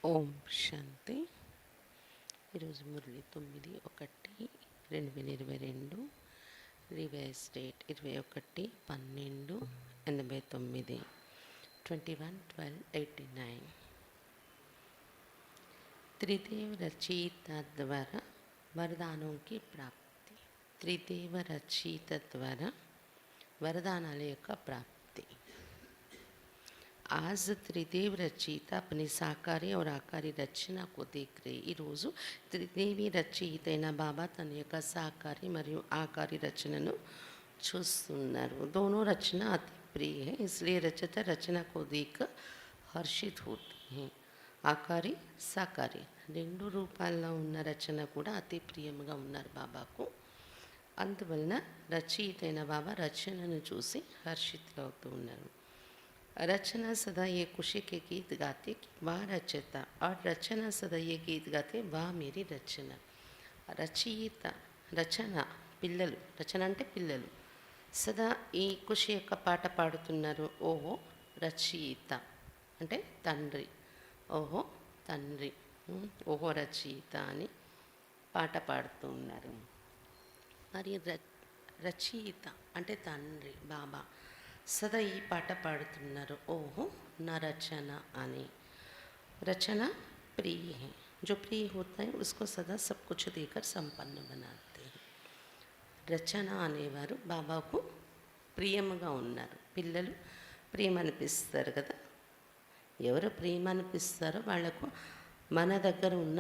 ఓం శాంతి. ఈరోజు Murali 9/1/2022, revise date 21/12/89, 21/12/89. त्रिदेव रचयिता द्वारा वरदानों की प्राप्ति. त्रिदेव रचयिता द्वारा वरदानाల యొక్క प्राप्ति. आज त्रिदेव रचयिता अपनी साकारी और आकारी रचना को देख रहे. ఈరోజు త్రిదేవి రచయిత అయిన బాబా తన యొక్క సాకారి మరియు ఆకారి రచనను చూస్తున్నారు. दोनों रचना अति प्रिय है, इसलिए रचयिता रचना को देख हर्षित होते हैं. ఆకారి సాకారి రెండు రూపాల్లో ఉన్న రచన కూడా అతి ప్రియముగా ఉన్నారు బాబాకు. అందువలన రచయిత అయిన బాబా రచనను చూసి హర్షితులవుతూ ఉన్నారు. रचना सदा ये खुशी के गीत गाते कि वाह रचयिता, और रचना सदा ये गीत गाते वाह मेरी रचना. రచయిత రచన పిల్లలు, రచన అంటే పిల్లలు సదా ఈ ఖుషి యొక్క పాట పాడుతున్నారు. ఓహో రచయిత అంటే తండ్రి, ఓహో తండ్రి, ఓహో రచయిత అని పాట పాడుతూ ఉన్నారు. మరి రచయిత అంటే తండ్రి బాబా सदा ఈ పాట పాడుతున్నారు. ఓహో నా రచన అని. रचना प्रिय है, जो प्रिय होता है उसको सदा सब कुछ देकर संपन्न बनाते हैं. రచన అనేవారు బాబాకు ప్రియముగా ఉన్నారు. పిల్లలు ప్రేమ అనిపిస్తారు కదా. ఎవరు ప్రేమ అనిపిస్తారో వాళ్లకు మన దగ్గర ఉన్న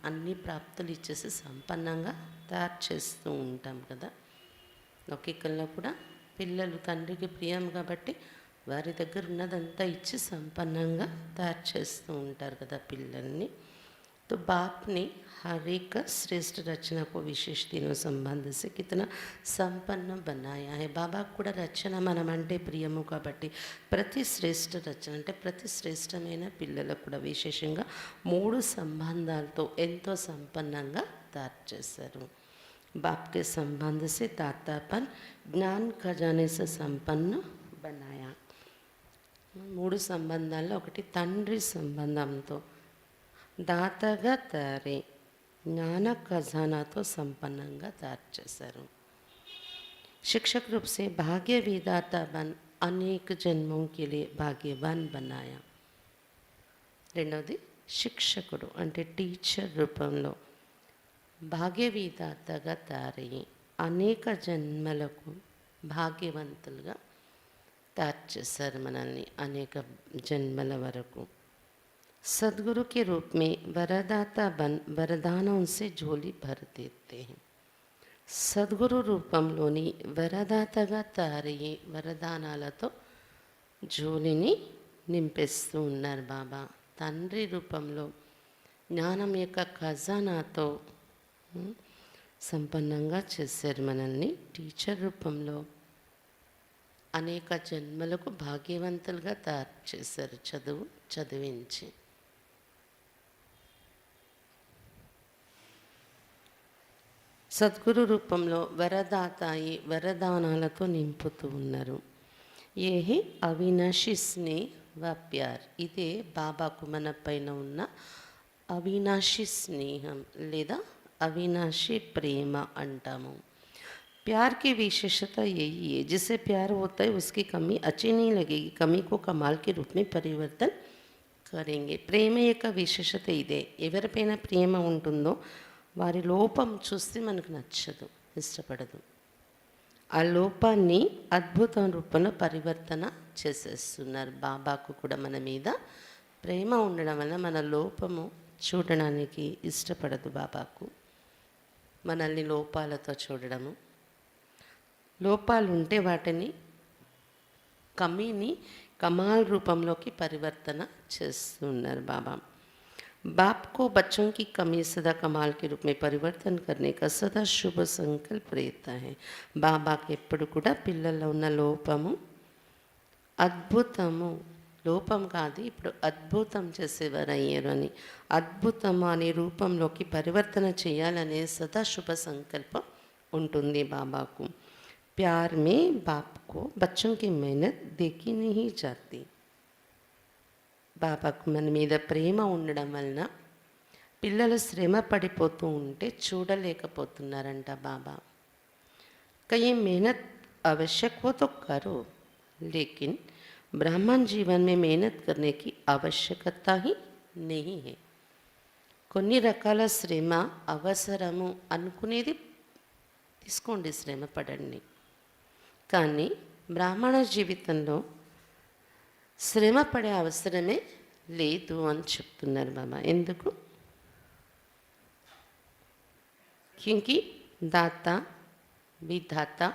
అన్ని ప్రాప్తులు ఇచ్చేసి సంపన్నంగా తయారు చేస్తూ ఉంటాం కదా. లౌకికంలో కూడా పిల్లలు తండ్రికి ప్రియం కాబట్టి వారి దగ్గర ఉన్నదంతా ఇచ్చి సంపన్నంగా తయారు చేస్తూ ఉంటారు కదా పిల్లల్ని. तो बाप ने हर एक श्रेष्ठ रचना को विशेष दिनों संबंध से कितना संपन्न बनाया है. బాబా కూడా రచన మనం అంటే ప్రియము కాబట్టి ప్రతి శ్రేష్ఠ రచన అంటే ప్రతి శ్రేష్టమైన పిల్లలకు కూడా విశేషంగా 3 సంబంధాలతో ఎంతో సంపన్నంగా తయారు చేశారు. बाप के संबंध से दातापन ज्ञान खजाने से संपन्न बनाया. 3 సంబంధాల్లో ఒకటి తండ్రి సంబంధంతో దాతగా తయారై జ్ఞాన ఖజానాతో సంపన్నంగా తయారు చేశారు. शिक्षक रूप से भाग्य विधाता बन अनेक जन्मों के लिए भाग्यवान बनाया. రెండవది శిక్షకుడు అంటే టీచర్ రూపంలో భాగ్య విధాతగా తయారయ్యి అనేక జన్మలకు భాగ్యవంతులుగా తయారు చేశారు మనల్ని అనేక జన్మల వరకు. सदगुरु के रूप में वरदाता बन वरदानों से झोली भर देते हैं. సద్గురు రూపంలోని వరదాతగా తయారయ్యే వరదానాలతో జోలిని నింపేస్తూ ఉన్నారు బాబా. తండ్రి రూపంలో జ్ఞానం యొక్క ఖజానాతో సంపన్నంగా చేశారు మనల్ని. టీచర్ రూపంలో అనేక జన్మలకు భాగ్యవంతులుగా తయారు చేశారు చదివించి. సద్గురు రూపంలో వరదాతాయి వరదానాలతో నింపుతూ ఉన్నారు. ఏహి అవినాశి స్నేహ వ ప్యార్, ఇదే బాబాకు మన పైన ఉన్న అవినాశి స్నేహం లేదా अविनाशी प्रेम अंटामो. प्यार की विशेषता यही है, जिसे प्यार होता है उसकी कमी अच्छी नहीं लगेगी, कमी को कमाल के रूप में परिवर्तन करेंगे. प्रेम యొక్క విశేషత ఇదే. ఎవరిపైన ప్రేమ ఉంటుందో వారి లోపం చూస్తే మనకు నచ్చదు, ఇష్టపడదు. ఆ లోపాన్ని అద్భుత రూపంలో పరివర్తన చేసేస్తున్నారు. బాబాకు కూడా మన మీద ప్రేమ ఉండడం వల్ల మన లోపము చూడడానికి ఇష్టపడదు బాబాకు. మనల్ని లోపాలతో చూడడము, లోపాలు ఉంటే వాటిని కమీని కమాల్ రూపంలోకి పరివర్తన చేస్తున్నారు బాబా. बाप को बच्चों की कमी सदा कमाल के रूप में परिवर्तन करने का सदा शुभ संकल्प रहता है. బాబాకి ఎప్పుడు కూడా పిల్లల్లో ఉన్న లోపము అద్భుతము, లోపం కాదు ఇప్పుడు అద్భుతం చేసేవారు అయ్యారు అని, అద్భుతము అనే రూపంలోకి పరివర్తన చేయాలనే సదా శుభ సంకల్పం ఉంటుంది బాబాకు. प्यार में बाप को बच्चों की मेहनत देखी नहीं जाती. బాబాకు మన మీద ప్రేమ ఉండడం వలన పిల్లలు శ్రమ పడిపోతూ ఉంటే చూడలేకపోతున్నారంట బాబా. कहीं मेहनत आवश्यक हो तो करो, लेकिन ब्राह्मण जीवन में मेहनत करने की आवश्यकता ही नहीं है. కొన్ని రకాల శ్రమ అవసరము అనుకునేది తీసుకోండి, శ్రమ పడండి. కానీ బ్రాహ్మణ జీవితంలో శ్రమ పడే అవసరమే లేదు అని చెప్తున్నారు బాబా. ఎందుకు? क्योंकि दाता विधाता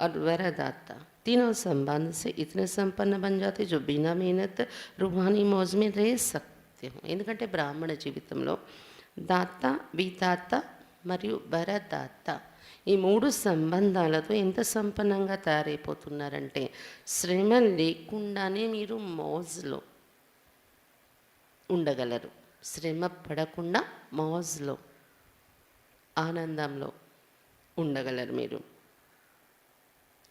और वरदाता तीनों संबंध से इतने संपन्न बन जाते जो बिना मेहनत रूहानी मौज में रह सकते हो. ఎందుకంటే బ్రాహ్మణ జీవితంలో దాత విధాత మరియు వరదాత ఈ మూడు సంబంధాలతో ఎంత సంపన్నంగా తయారైపోతున్నారంటే శ్రమ లేకుండానే మీరు మౌజ్లో ఉండగలరు. శ్రమ పడకుండా మౌజ్లో ఆనందంలో ఉండగలరు. మీరు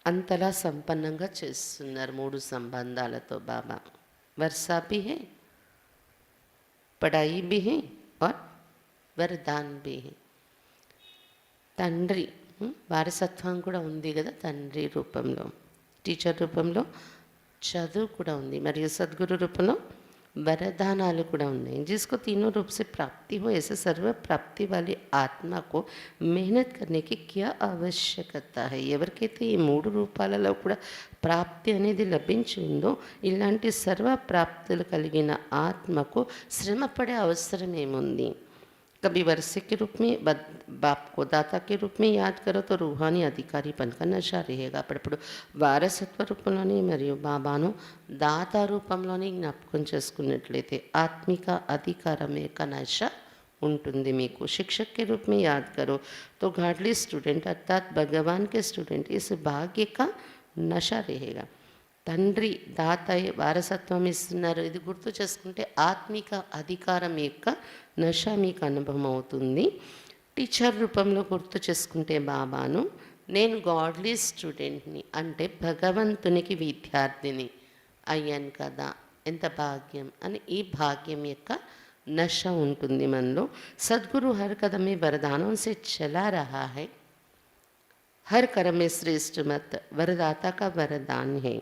అంతలా సంపన్నంగా చేస్తున్నారు మూడు సంబంధాలతో బాబా. వర్షా भी है, పడాయి भी है और వరదాన్ भी है. తండ్రి వారసత్వం కూడా ఉంది కదా, తండ్రి రూపంలో, టీచర్ రూపంలో చదువు కూడా ఉంది, మరియు సద్గురు రూపంలో वरदानालु కూడా ఉన్నాయి. जिसको तीनों रूप से प्राप्ति हो, ऐसे सर्व प्राप्ति वाली आत्मा को मेहनत करने की क्या आवश्यकता है. ఎవరికైతే ఈ మూడు రూపాలలో కూడా ప్రాప్తి అనేది లభించి ఉందో ఇలాంటి సర్వ ప్రాప్తులు కలిగిన ఆత్మకు శ్రమ పడే అవసరం ఏముంది. कभी वर्षे के रूप में बाप को दाता के रूप में याद करो तो रूहानी अधिकारी बनकर नशा रहेगा. అప్పుడప్పుడు వారసత్వ రూపంలోనే మరియు బాబాను దాత రూపంలోనే జ్ఞాపకం చేసుకున్నట్లయితే ఆత్మిక అధికారం యొక్క నశ ఉంటుంది మీకు. शिक्षक के रूप में याद करो तो गाडली स्टूडेंट अर्थात भगवान के स्टूडेंट इस भाग्य का नशा रहेगा. తండ్రి దాత వారసత్వం ఇస్తున్నారు, ఇది గుర్తు చేసుకుంటే ఆత్మిక అధికారం యొక్క నశ మీకు అనుభవం అవుతుంది. టీచర్ రూపంలో గుర్తు చేసుకుంటే బాబాను నేను గాడ్లీ స్టూడెంట్ని అంటే భగవంతునికి విద్యార్థిని అయ్యాను కదా, ఎంత భాగ్యం అని ఈ భాగ్యం యొక్క నశ ఉంటుంది మనలో. సద్గురు హర్ కదం మే వరదానం సే చలా రహా హై, హర్ కరం మే శ్రేష్ఠ మత్ వరదాత కా వరదాన్ హై.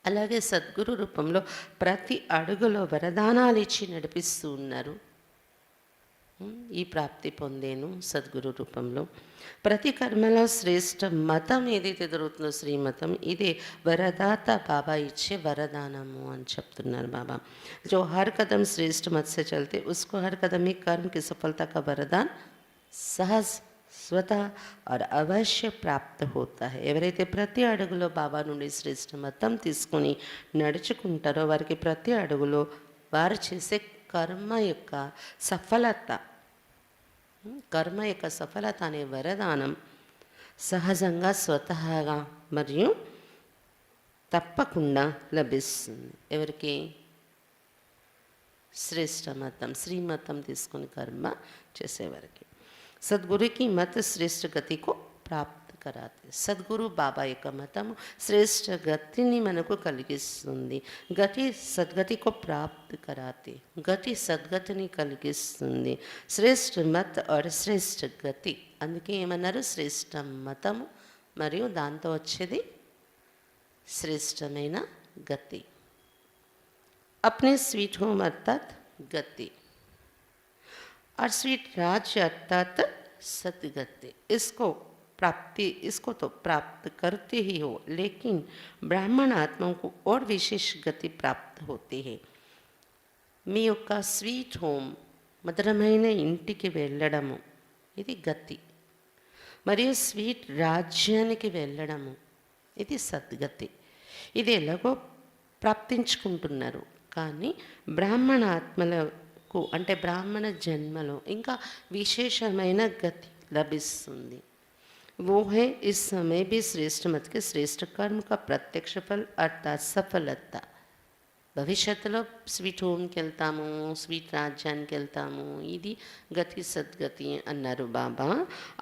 అలాగే సద్గురు రూపంలో ప్రతి అడుగులో వరదానాలు ఇచ్చి నడిపిస్తూ ఉన్నారు. ఈ ప్రాప్తి పొందేను సద్గురు రూపంలో. ప్రతి కర్మలో శ్రేష్ఠ మతం ఏదైతే దొరుకుతుందో శ్రీమతం, ఇదే వరదాత బాబా ఇచ్చే వరదానము అని చెప్తున్నారు బాబా. जो हर कदम श्रेष्ठ मत से चलते उसको हर कदम ही कर्म की सफलता का वरदान सहज స్వతः और అవశ్య ప్రాప్త హోతా హై. ఎవరైతే ప్రతి అడుగులో బాబా నుండి శ్రేష్ఠ మతం తీసుకొని నడుచుకుంటారో వారికి ప్రతి అడుగులో వారు చేసే కర్మ యొక్క సఫలత అనే వరదానం సహజంగా స్వతహాగా మరియు తప్పకుండా లభిస్తుంది. ఎవరికి? శ్రేష్ఠ మతం శ్రీమతం తీసుకుని కర్మ చేసేవారికి. సద్గురు की मत श्रेष्ठ गति को प्राप्त कराते. సద్గురు బాబా యొక్క మతం శ్రేష్ఠ గతిని మనకు కలిగిస్తుంది. గతి సద్గతికో ప్రాప్తి కరాతే, గతి సద్గతిని కలిగిస్తుంది. శ్రేష్ఠ మత్ और శ్రేష్ఠ గతి, అందుకే ఏమన్నారు? శ్రేష్ఠ మతము మరియు దాంతో వచ్చేది శ్రేష్టమైన గతి. अपने स्वीट होम अर्थात गति और स्वीट राज्य अर्थात सदगति. इसको तो प्राप्त करते ही हो, लेकिन ब्राह्मण आत्माओं को और विशेष गति प्राप्त होती है. మీ యొక్క స్వీట్ హోమ్ మధురమైన ఇంటికి వెళ్ళడము ఇది గతి, మరియు స్వీట్ రాజ్యానికి వెళ్ళడము ఇది సద్గతి. ఇది ఎలాగో ప్రాప్తించుకుంటున్నారు. కానీ బ్రాహ్మణ ఆత్మలకు అంటే బ్రాహ్మణ జన్మలో ఇంకా విశేషమైన గతి లభిస్తుంది. वो है इस समय भी श्रेष्ठ मत के श्रेष्ठ कर्म का प्रत्यक्ष फल अर्थात सफलता. భవిష్యత్తులో స్వీట్ హోమ్కి వెళ్తాము, స్వీట్ రాజ్యానికి వెళ్తాము, ఇది గతి సద్గతి అన్నారు బాబా.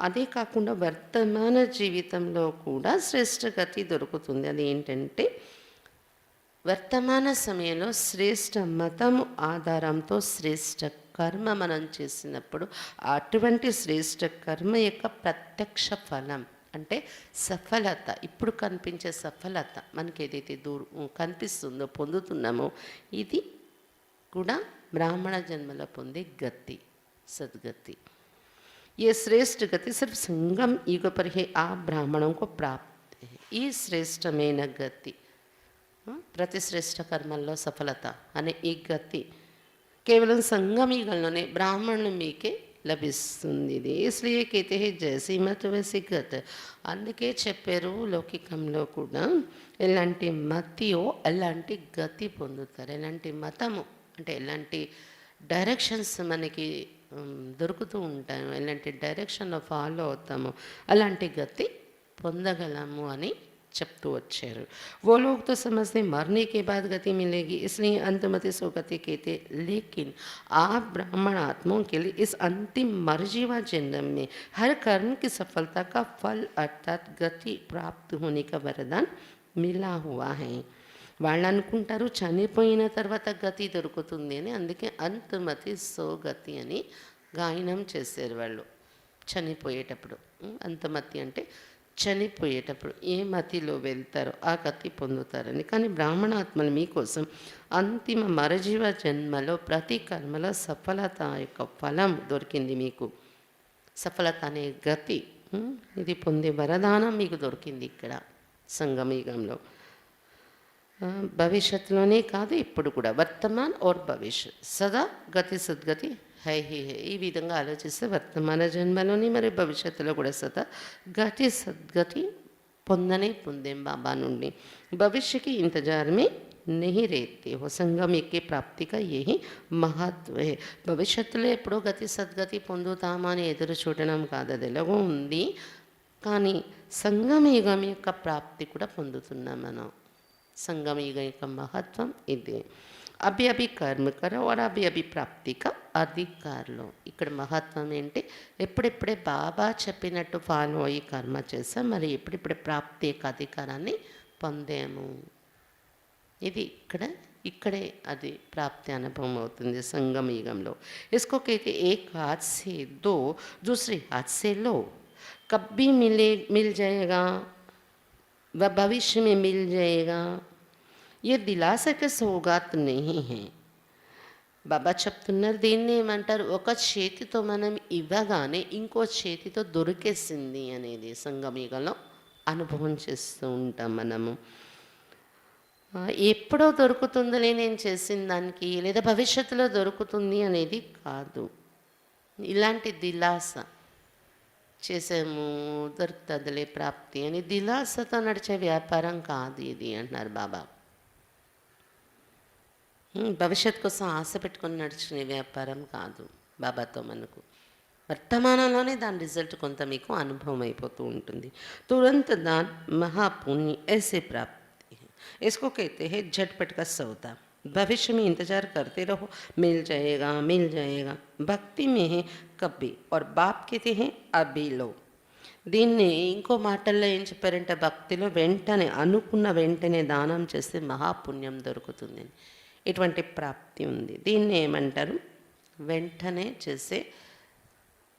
అదే కాకుండా వర్తమాన జీవితంలో కూడా శ్రేష్ఠ గతి దొరుకుతుంది. అది ఏంటంటే వర్తమాన సమయంలో శ్రేష్ఠ మతము ఆధారంతో శ్రేష్ఠ కర్మ మనం చేసినప్పుడు అటువంటి శ్రేష్ఠ కర్మ యొక్క ప్రత్యక్ష ఫలం అంటే సఫలత, ఇప్పుడు కనిపించే సఫలత మనకి ఏదైతే కనిపిస్తుందో పొందుతున్నామో ఇది కూడా బ్రాహ్మణ జన్మలో పొందే గతి, సద్గతి. ये श्रेष्ठ गति सिर्फ संगम युग पर ही आप ब्राह्मणों को प्राप्त है. ఈ శ్రేష్టమైన గతి, ప్రతి శ్రేష్ఠ కర్మల్లో సఫలత అనే ఈ గతి కేవలం సంగమ యుగంలోనే బ్రాహ్మణులు మీకే లభిస్తుంది. ఇది ఇస్లియే कहते हैं जैसी मत वैसी गत. అందుకే చెప్పారు లౌకికంలో కూడా ఎలాంటి మతియో ఎలాంటి గతి పొందుతారు. ఎలాంటి మతము అంటే ఎలాంటి డైరెక్షన్స్ మనకి దొరుకుతూ ఉంటాయి, ఎలాంటి డైరెక్షన్లో ఫాలో అవుతామో అలాంటి గతి పొందగలము అని చెప్తూ వచ్చారు. वो लोग तो समझते मरने के बाद गति मिलेगी, इसलिए अंतमति सो गति कहते. लेकिन आप ब्राह्मण आत्माओं के लिए इस अंतिम मर्जीवा जन्म में हर कर्म की सफलता का फल अर्थात गति प्राप्त होने का वरदान मिला हुआ है. వాళ్ళు అనుకుంటారు చనిపోయిన తర్వాత గతి దొరుకుతుంది అని, అందుకే అంతమతి సోగతి అని గాయనం చేశారు వాళ్ళు చనిపోయేటప్పుడు. అంతమతి అంటే చనిపోయేటప్పుడు ఏ మతిలో వెళ్తారో ఆ గతి పొందుతారని. కానీ బ్రాహ్మణాత్మలు మీకోసం అంతిమ మరజీవ జన్మలో ప్రతి కర్మలో సఫలత యొక్క ఫలం దొరికింది. మీకు సఫలత అనే గతి, ఇది పొందే వరదానం మీకు దొరికింది ఇక్కడ సంగమయుగంలో. భవిష్యత్తులోనే కాదు ఇప్పుడు కూడా వర్తమాన్ और భవిష్యత్ సదా గతి సద్గతి హై హీ హై. ఈ విధంగా ఆలోచిస్తే వర్తమాన జన్మలోని మరి భవిష్యత్తులో కూడా సదా గతి సద్గతి పొందేం బాబా నుండి. భవిష్యకి ఇంతజార్ మే नहीं रहते हो. సంగమ యొక్క ప్రాప్తిగా యహి మహత్వ హై. భవిష్యత్తులో ఎప్పుడో గతి సద్గతి పొందుతామని ఎదురు చూడడం కాదు, అది ఎలాగో ఉంది. కానీ సంగమ యుగం యొక్క ప్రాప్తి కూడా పొందుతున్నాం మనం. संगम युग का महत्व इదే. అభి అభి కర్మ కర और అభి అభి ప్రాప్తి కా అధికారులు. ఇక్కడ మహత్వం ఏంటి, ఎప్పుడెప్పుడే బాబా చెప్పినట్టు ఫాలో అయ్యి కర్మ చేస్తాం, మరి ఎప్పుడెప్పుడే ప్రాప్తి యొక్క అధికారాన్ని పొందాము. ఇది ఇక్కడే అది ప్రాప్తి అనుభవం అవుతుంది సంగమ యుగంలో. इसको कहते एक हाथ से दो दूसरे हाथ से लो. कभी मिल जाएगा व भविष्य में मिल जाएगा. ये दिलासा के सौगात नहीं है. బాబా చెప్తున్నారు దీన్ని ఏమంటారు, ఒక చేతితో మనం ఇవ్వగానే ఇంకో చేతితో దొరికేసింది అనేది సంగమయుగంలో అనుభవం చేస్తూ ఉంటాం మనము. ఎప్పుడో దొరుకుతుందిలే నేను చేసిన దానికి, లేదా భవిష్యత్తులో దొరుకుతుంది అనేది కాదు. ఇలాంటి దిలాస చేసాము దొరుకుతుందిలే ప్రాప్తి అని దిలాసతో నడిచే వ్యాపారం కాదు ఇది అంటున్నారు బాబా. భవిష్యత్ కోసం ఆశ పెట్టుకొని నడుచుకునే వ్యాపారం కాదు బాబాతో మనకు. వర్తమానంలోనే దాని రిజల్ట్ కొంత మీకు అనుభవం అయిపోతూ ఉంటుంది. तुरंत दान महापुण्य ऐसे प्राप्ति है. इसको कहते हैं झटपट का सौदा. भविष्य में इंतजार करते रहो, मिल जाएगा. भक्ति में है कभी और बाप कहते हैं अभी लो. దీన్ని ఇంకో మాటల్లో ఏం చెప్పారంటే భక్తిలో వెంటనే అనుకున్న వెంటనే దానం చేస్తే మహాపుణ్యం దొరుకుతుంది. ఇటువంటి ప్రాప్తి ఉంది. దీన్ని ఏమంటారు, వెంటనే చేసే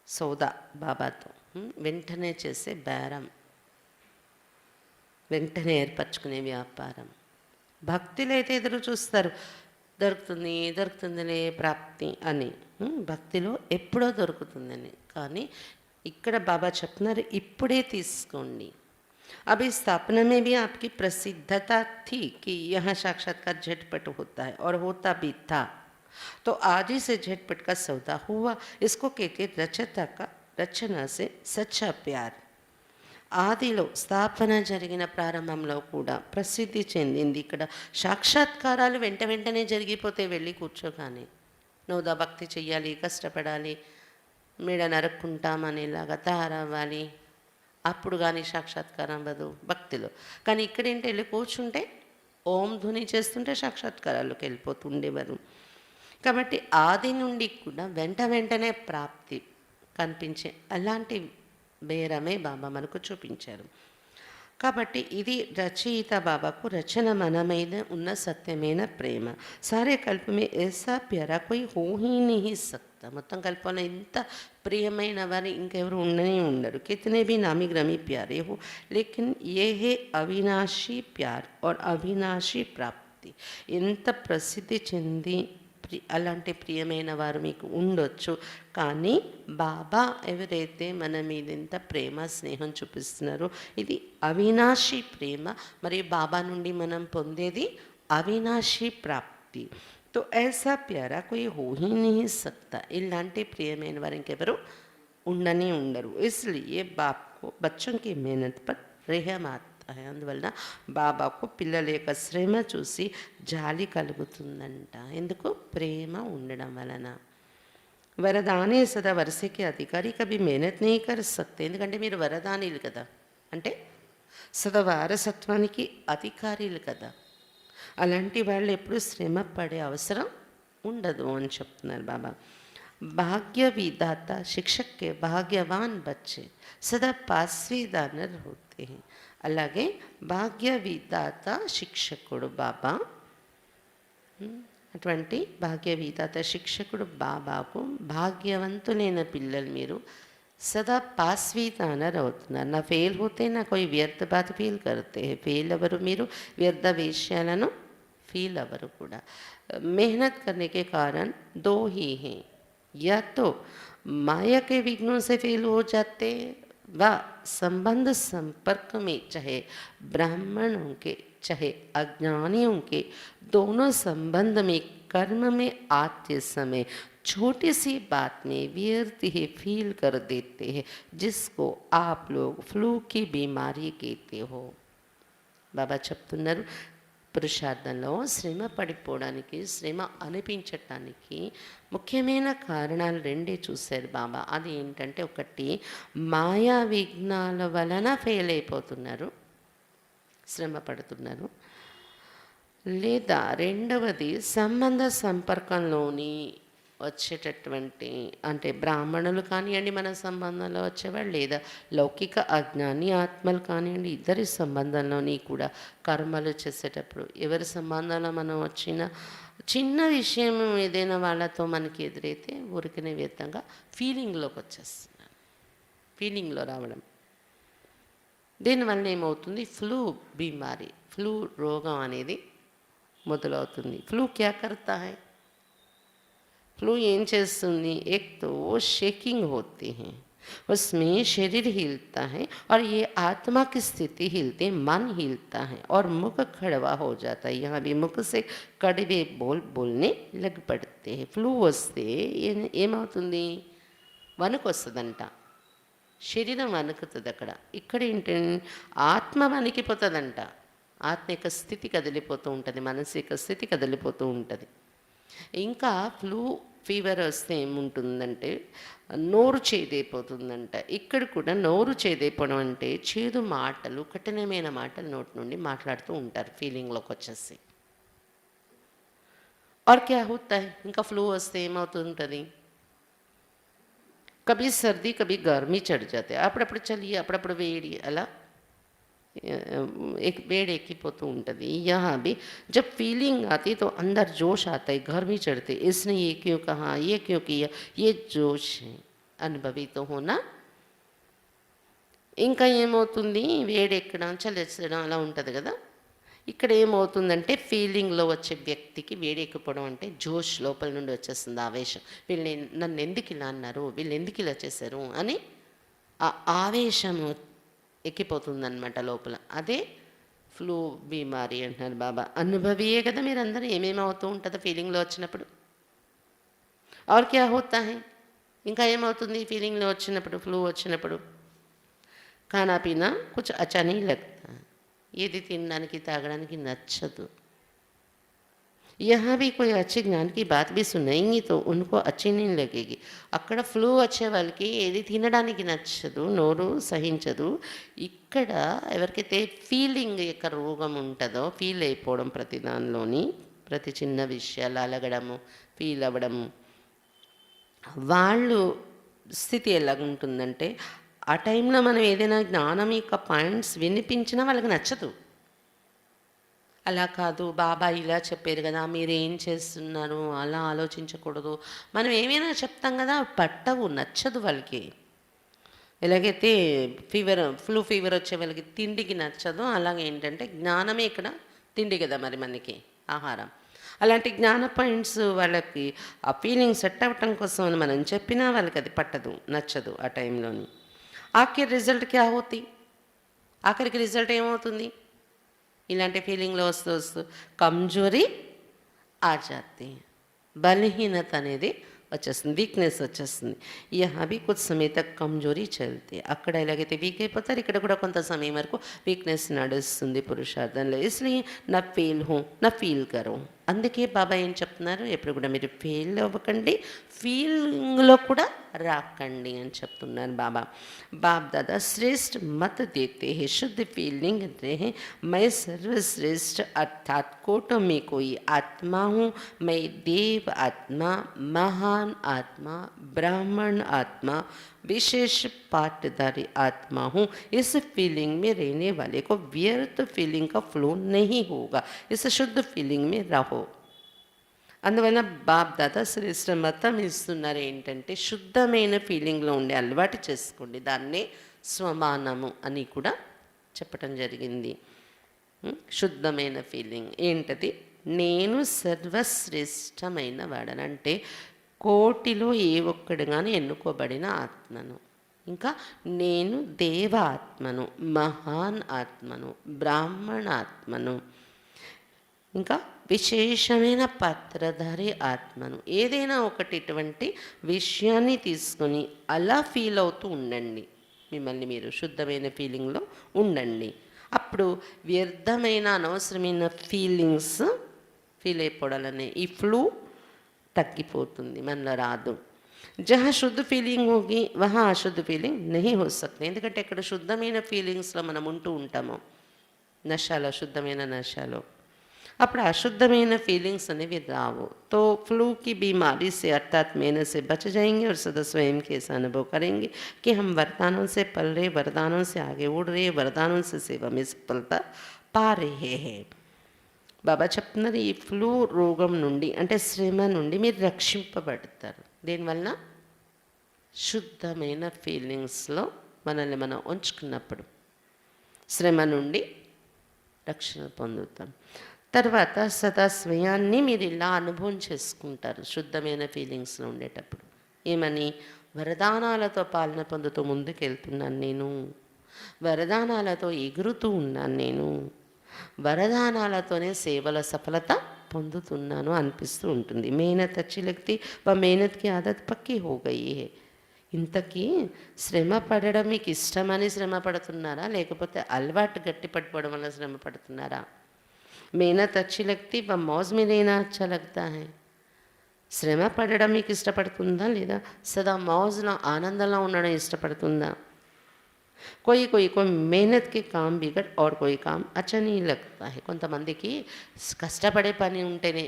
సౌదా బాబాతో, వెంటనే చేసే బేరం, వెంటనే ఏర్పరచుకునే వ్యాపారం. భక్తిలో అయితే ఎదురు చూస్తారు, దొరుకుతుందిలే ప్రాప్తి అని. భక్తిలో ఎప్పుడో దొరుకుతుందని. కానీ ఇక్కడ బాబా చెప్తున్నారు ఇప్పుడే తీసుకోండి. अभी स्थापना में भी आपकी प्रसिद्धता थी कि यहाँ साक्षात्कार झटपट होता है और होता भी था. तो आज ही से झटपट का सौदा हुआ. इसको कहते रचना से सच्चा प्यार. ఆదిలో స్థాపన జరిగిన ప్రారంభంలో కూడా ప్రసిద్ధి చెందింది. ఇక్కడ సాక్షాత్కారాలు వెంటనే జరిగిపోతే వెళ్ళి కూర్చోగానే నువ్వు భక్తి చెయ్యాలి, కష్టపడాలి, మేడ నరుక్కుంటామనేలాగా తయారవ్వాలి, అప్పుడు కానీ సాక్షాత్కారం అవ్వదు భక్తిలో. కానీ ఇక్కడేంటి, వెళ్ళి కూర్చుంటే ఓం ధ్వని చేస్తుంటే సాక్షాత్కారాల్లోకి వెళ్ళిపోతుండేవారు. కాబట్టి ఆది నుండి కూడా వెంటనే ప్రాప్తి కనిపించే అలాంటి బేరమే బాబా మనకు చూపించారు. కాబట్టి ఇది రచయిత బాబాకు రచన మన మీద ఉన్న సత్యమైన ప్రేమ. సారే కల్ప మే ऐसा प्यारा कोई हो ही नहीं सकता. మొత్తం కల్పంలో ఇంత ప్రియమైన వారు ఇంకెవరు ఉండనే ఉండరు. कितने भी नामी ग्रामी प्यारे हो लेकिन ये है अविनाशी प्यार और अविनाशी प्राप्ति. ఎంత ప్రసిద్ధి చెంది అలాంటి ప్రియమైన వారు మీకు ఉండొచ్చు, కానీ బాబా ఎవరైతే మన మీద ఇంత ప్రేమ స్నేహం చూపిస్తున్నారో ఇది అవినాశి ప్రేమ, మరియు బాబా నుండి మనం పొందేది అవినాశి ప్రాప్తి. తో ऐसा प्यारा कोई हो ही नहीं सकता. ఇలాంటి ప్రియమైన వారు ఇంకెవరు ఉండనే ఉండరు. इसलिए बाप को बच्चों की मेहनत पर रहम आता है. అందువలన బాబాకు పిల్లల యొక్క శ్రమ చూసి జాలి కలుగుతుందంట. ఎందుకు? ప్రేమ ఉండడం వలన. వరదానే సదా వరసకి అధికారి కभी मेहनत नहीं कर सकते. ఎందుకంటే మీరు వరదానీలు కదా, అంటే సదా వారసత్వానికి అధికారులు కదా. అలాంటి వాళ్ళు ఎప్పుడు శ్రమ పడే అవసరం ఉండదు అని చెప్తున్నారు బాబా. భాగ్య విధాత శిక్షక్ కే భాగ్యవాన్ బచ్చే సదా పాస్వీదానర్ హోతే హై. అలాగే భాగ్య విధాత శిక్షకుడు బాబా, అటువంటి భాగ్య విధాత శిక్షకుడు బాబాకు భాగ్యవంతులైన పిల్లలు మీరు సదా పాస్వీదానర్ అవుతున్నారు. నా ఫెయిల్ హోతే నా కోయి వ్యర్థ బాధ ఫీల్ కర్తే ఫెయిల్ అవ్వరు, మీరు వ్యర్థ విషయాలను ఫీల్ అవ్వరు కూడా. मेहनत करने के कारण दो ही हैं, या तो माया के विघ्नों से फेल हो जाते व संबंध संपर्क में चाहे ब्राह्मणों के चाहे अज्ञानियों के दोनों संबंध में कर्म में आते समय छोटी सी बात में व्यर्थ ही फील कर देते हैं, जिसको आप लोग फ्लू की बीमारी कहते हो. बाबा చెప్తున్నారు, పురుషార్థంలో శ్రమ పడిపోవడానికి, శ్రమ అనిపించటానికి ముఖ్యమైన కారణాలు రెండే చూశారు బాబా. అది ఏంటంటే, ఒకటి మాయా విఘ్నాల వలన ఫెయిల్ అయిపోతున్నారు, శ్రమ పడుతున్నారు. లేదా రెండవది సంబంధ సంపర్కంలోని వచ్చేటటువంటి, అంటే బ్రాహ్మణులు కానివ్వండి మన సంబంధంలో వచ్చేవాళ్ళు, లేదా లౌకిక అజ్ఞాని ఆత్మలు కానివ్వండి, ఇద్దరి సంబంధంలోని కూడా కర్మలు చేసేటప్పుడు ఎవరి సంబంధంలో మనం వచ్చిన చిన్న విషయం ఏదైనా వాళ్ళతో మనకి ఎదురైతే ఊరికనే విధంగా ఫీలింగ్లోకి వచ్చేస్తున్నాను, ఫీలింగ్లో రావడం. దీనివల్ల ఏమవుతుంది? ఫ్లూ బీమారి, ఫ్లూ రోగం అనేది మొదలవుతుంది. ఫ్లూ క్యా కర్తా హై? फ्लू ఏం చేస్తుంది? एक तो शेकिंग होती है, उसमें शरीर हिलता है और ये आत्मा की स्थिति हिलती, मन हिलता है और मुख कड़वा हो जाता है. यहाँ भी मुख से कड़वे बोल बोलने लग पड़ते हैं. फ्लू వస్తే ఏమవుతుంది? వణుకు వస్తుందంట, శరీరం వణుకుతుంది. ఇక్కడ ఏంటి? ఆత్మ వణికిపోతుందంట. ఆత్మ యొక్క స్థితి కదిలిపోతూ ఉంటుంది, మనసు యొక్క స్థితి కదిలిపోతూ ఉంటుంది. ఇంకా ఫ్లూ ఫీవర్ వస్తే ఏముంటుందంటే నోరు చేదైపోతుందంట. ఇక్కడ కూడా నోరు చేదైపోవడం అంటే చేదు మాటలు, కఠినమైన మాటలు నోటి నుండి మాట్లాడుతూ ఉంటారు ఫీలింగ్లోకి వచ్చేసి. और क्या होता है? ఇంకా ఫ్లూ వస్తే ఏమవుతుంటుంది? కभी सर्दी कभी गर्मी चढ़ जाते हैं. అప్పుడప్పుడు చలి, అప్పుడప్పుడు వేడి, అలా एक వేడెక్కిపోతూ ఉంటుంది. यहाँ भी जब फीलिंग आती तो अंदर जोश आता है, घर भी चढ़ते, इसने ये क्यों कहा, ये क्यों किया, ये जोश है. అనుభవి तो होना. ఇంకా ఏమవుతుంది? వేడెక్కడం, చలిచ్చడం అలా ఉంటుంది కదా. ఇక్కడ ఏమవుతుందంటే ఫీలింగ్లో వచ్చే వ్యక్తికి వేడెక్కిపోవడం అంటే జోష్ లోపల నుండి వచ్చేస్తుంది, ఆవేశం. వీళ్ళు నన్ను ఎందుకు ఇలా అన్నారు, వీళ్ళు ఎందుకు ఇలా చేశారు అని ఆ ఆవేశము ఎక్కిపోతుందన్నమాట లోపల. అదే ఫ్లూ బీమారి అంటున్నారు బాబా. అనుభవియే కదా మీరందరూ, ఏమేమి అవుతూ ఉంటుందో ఫీలింగ్లో వచ్చినప్పుడు. और क्या होता है? ఇంకా ఏమవుతుంది ఫీలింగ్లో వచ్చినప్పుడు, ఫ్లూ వచ్చినప్పుడు? खाना पीना कुछ अच्छा नहीं लगता, ఏది తినడానికి తాగడానికి నచ్చదు. यहाँ भी कोई अच्छे ज्ञान की बात भी सुनेंगी तो उनको अच्छी नहीं लगेगी. అక్కడ ఫ్లూ వచ్చే వాళ్ళకి ఏది తినడానికి నచ్చదు, నోరు సహించదు. ఇక్కడ ఎవరికైతే ఫీలింగ్ యొక్క రోగం ఉంటుందో, ఫీల్ అయిపోవడం ప్రతి దానిలోని, ప్రతి చిన్న విషయాలు అలగడము, ఫీల్ అవ్వడము, వాళ్ళు స్థితి ఎలాగుంటుందంటే ఆ టైంలో మనం ఏదైనా జ్ఞానం యొక్క పాయింట్స్ వినిపించినా వాళ్ళకి నచ్చదు. అలా కాదు, బాబా ఇలా చెప్పారు కదా, మీరేం చేస్తున్నారు, అలా ఆలోచించకూడదు. మనం ఏమైనా చెప్తాం కదా, పట్టవు, నచ్చదు వాళ్ళకి. ఎలాగైతే ఫ్లూ ఫీవర్ వచ్చే వాళ్ళకి తిండికి నచ్చదు, అలాగే ఏంటంటే జ్ఞానమే ఇక్కడ తిండి కదా మరి మనకి ఆహారం. అలాంటి జ్ఞాన పాయింట్స్ వాళ్ళకి ఆ ఫీలింగ్ సెట్ అవ్వటం కోసం అని మనం చెప్పినా వాళ్ళకి అది పట్టదు, నచ్చదు ఆ టైంలోని. ఆఖరి రిజల్ట్ క్యా హోతి, ఆఖరికి రిజల్ట్ ఏమవుతుంది, ఇలాంటి ఫీలింగ్లో వస్తూ వస్తూ కమ్జోరీ ఆ జాతి, బలహీనత అనేది వచ్చేస్తుంది, వీక్నెస్ వచ్చేస్తుంది. అవి కొద్ది సమయం తక్ కమ్జోరీ చల్తే, అక్కడ ఎలాగైతే వీక్ అయిపోతారు ఇక్కడ కూడా కొంత సమయం వరకు వీక్నెస్ నడుస్తుంది పురుషార్థంలో. ఇస్లియే నా ఫీల్ కరో. అందుకే బాబా ఏం చెప్తున్నారు, ఎప్పుడు కూడా మీరు ఫెయిల్ అవ్వకండి, ఫీలింగ్లో కూడా రాకండి అని చెప్తున్నారు బాబా. बाप दादा श्रेष्ठ मत देते हैं, शुद्ध फीलिंग रहे, मैं सर्वश्रेष्ठ अर्थात कोटों में कोई आत्मा हूँ, मैं देव आत्मा, महान आत्मा, ब्राह्मण आत्मा, विशेष पाठधारी आत्मा हूँ. इस फीलिंग में रहने वाले को व्यर्थ फीलिंग का फ्लो नहीं होगा. इस शुद्ध फीलिंग में रहो. అందువల్ల బాప్ దాదా శ్రేష్ఠ మతం ఇస్తున్నారు ఏంటంటే, శుద్ధమైన ఫీలింగ్లో ఉండే అలవాటు చేసుకోండి, దాన్నే స్వమానము అని కూడా చెప్పటం జరిగింది. శుద్ధమైన ఫీలింగ్ ఏంటది, నేను సర్వశ్రేష్టమైన వాడనంటే కోటిలో ఏ ఒక్కడు కానీ ఎన్నుకోబడిన ఆత్మను, ఇంకా నేను దేవ ఆత్మను, మహాన్ ఆత్మను, బ్రాహ్మణ ఆత్మను, ఇంకా విశేషమైన పాత్రధారి ఆత్మను. ఏదైనా ఒకటి ఇటువంటి విషయాన్ని తీసుకొని అలా ఫీల్ అవుతూ ఉండండి, మిమ్మల్ని మీరు శుద్ధమైన ఫీలింగ్లో ఉండండి. అప్పుడు వ్యర్థమైన అనవసరమైన ఫీలింగ్స్ ఫీల్ అయిపోవాలనే ఈ ఫ్లూ తగ్గిపోతుంది, మనలో రాదు. జహా శుద్ధ ఫీలింగ్ హోగి వహా అశుద్ధ ఫీలింగ్ నహీ హో సక్తే. ఎందుకంటే ఇక్కడ శుద్ధమైన ఫీలింగ్స్లో మనం ఉంటూ ఉంటాము, నశాలో, శుద్ధమైన నశాలో, అప్పుడు అశుద్ధమైన ఫీలింగ్స్ అనేవి రావు. तो फ्लू की बीमारी से अर्थात मेहनत से बच जाएंगे और सदा स्वयं के ऐसा अनुभव करेंगे कि हम वरदानों से पल रहे, वरदानों से आगे उड़ रहे, वरदानों से सेवा में सफलता पा रहे हैं. బాబా చెప్తున్నారు, ఈ ఫ్లూ రోగం నుండి అంటే శ్రమ నుండి మీరు రక్షింపబడతారు. దీనివల్ల శుద్ధమైన ఫీలింగ్స్లో మనల్ని మనం ఉంచుకున్నప్పుడు శ్రమ నుండి రక్షణ పొందుతాం. తర్వాత సదా స్వయాన్ని మీరు ఇలా అనుభవం చేసుకుంటారు శుద్ధమైన ఫీలింగ్స్లో ఉండేటప్పుడు. ఏమని, వరదానాలతో పాలన పొందుతూ ముందుకెళ్తున్నాను నేను, వరదానాలతో ఎగురుతూ ఉన్నాను నేను, వరదానాలతోనే సేవల సఫలత పొందుతున్నాను అనిపిస్తూ ఉంటుంది. మేహనత్ అచ్చి లగ్తీ వా మేహనత్కి ఆదత్ పక్కి హో గయి హై. ఇంతకీ శ్రమ పడడం మీకు ఇష్టమని శ్రమ పడుతున్నారా, లేకపోతే అలవాటు గట్టి పడిపోవడం వల్ల శ్రమ పడుతున్నారా? मेहनत अच्छी लगती व मौज में रहना अच्छा लगता है. శ్రమ పడడం మీకు ఇష్టపడుతుందా, లేదా సదా మౌజ్లో ఆనందంలో ఉండడం ఇష్టపడుతుందా? कोई कोई को मेहनत के काम बिगड़ और कोई काम अच्छा नहीं लगता है. కొంతమందికి కష్టపడే పని ఉంటేనే,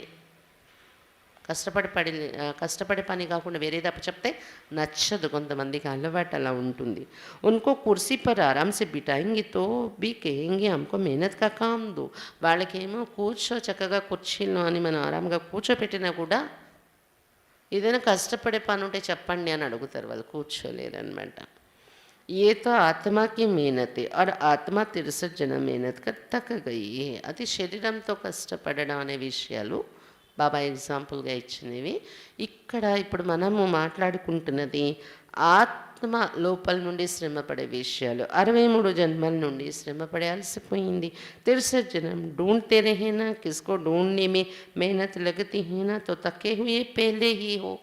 కష్టపడే పని కాకుండా వేరేది చెప్తే నచ్చదు, కొంతమందికి అలవాటు అలా ఉంటుంది. ఉनको కుర్సీ పర్ ఆరామ్ సే బిఠాయింగి తో బీ కహేంగి హమ్కో మెహనత్ కా కామ్ దో. వాళ్ళకేమో కూర్చో చక్కగా కుర్చీలో అని మనం ఆరాంగా కూర్చోపెట్టినా కూడా ఏదైనా కష్టపడే పని ఉంటే చెప్పండి అని అడుగుతారు, వాళ్ళు కూర్చోలేరు అనమాట. ये तो आत्मा की मेहनत है और आत्मा 63 जन्म मेहनत कर थक गई है. అది శరీరంతో కష్టపడడం అనే విషయాలు బాబా ఎగ్జాంపుల్గా ఇచ్చినవి. ఇక్కడ ఇప్పుడు మనము మాట్లాడుకుంటున్నది ఆత్మ లోపల నుండి శ్రమపడే విషయాలు. 63 జన్మల నుండి శ్రమపడే అలసిపోయింది. 63 జన్म ढूंढते रहे ना, किसको ढूंढने में मेहनत लगती है ना, तो थके हुए पहले ही हो.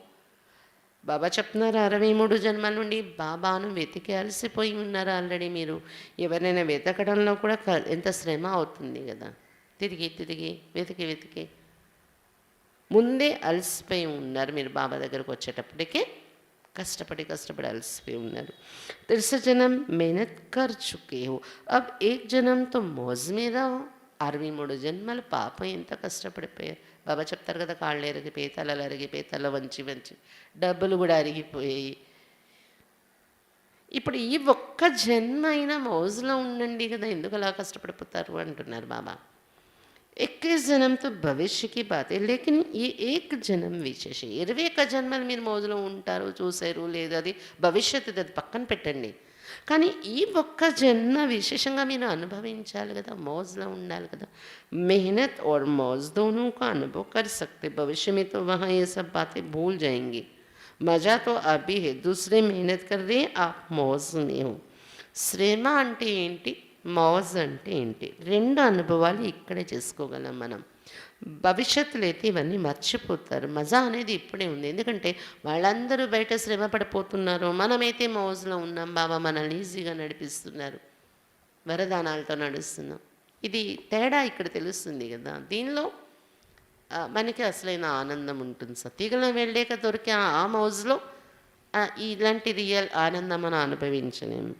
బాబా చెప్తున్నారు, 63 జన్మల నుండి బాబాను వెతికి అలసిపోయి ఉన్నారు ఆల్రెడీ మీరు. ఎవరైనా వెతకడంలో కూడా ఎంత శ్రమ అవుతుంది కదా, తిరిగి తిరిగి వెతికి వెతికి ముందే అలసిపోయి ఉన్నారు మీరు. బాబా దగ్గరకు వచ్చేటప్పటికే కష్టపడి అలసిపోయి ఉన్నారు. 63 జన్म मेहनत कर चुके हो, अब एक जन्म तो मौज में रहो. 63 జన్మలు పాపం ఎంత కష్టపడిపోయారు. బాబా చెప్తారు కదా, కాళ్ళు అరిగిపోయి, తలలు అరిగిపోయి, తల వంచి వంచి డబ్బులు కూడా అరిగిపోయాయి. ఇప్పుడు ఈ ఒక్క జన్మ అయినా మౌజులో ఉండండి కదా, ఎందుకు అలా కష్టపడిపోతారు అంటున్నారు బాబా. 21 जन्म तो భవిష్య की बात है लेकिन ये एक जन्म విశేష. 21 జన్మలు మీరు మౌజులో ఉంటారు, చూసారు లేదు, అది భవిష్యత్తు, అది పక్కన పెట్టండి. కానీ ఈ ఒక్క జన్మ విశేషంగా మీరు అనుభవించాలి కదా, మौजలో ఉండాలి కదా. मेहनत और मौज दोनों का अनुभव कर सकते, भविष्य में तो वहाँ ये सब बातें भूल जाएंगी. मज़ा तो अभी है, दूसरे मेहनत कर रहे हैं, आप मौज में हो. శ్రమ అంటే ఏంటి, మౌజ్ అంటే ఏంటి, రెండు అనుభవాలు ఇక్కడే చేసుకోగలం మనం. భవిష్యత్తులో అయితే ఇవన్నీ మర్చిపోతారు. మజా అనేది ఇప్పుడే ఉంది, ఎందుకంటే వాళ్ళందరూ బయట శ్రమ పడిపోతున్నారు, మనమైతే మౌజ్లో ఉన్నాం. బాబా మనల్ని ఈజీగా నడిపిస్తున్నారు, వరదానాలతో నడుస్తున్నాం. ఇది తేడా ఇక్కడ తెలుస్తుంది కదా. దీనిలో మనకి అసలైన ఆనందం ఉంటుంది. సతీగలో వెళ్ళాక దొరికే ఆ మౌజ్లో ఇలాంటి రియల్ ఆనందం మనం అనుభవించలేము.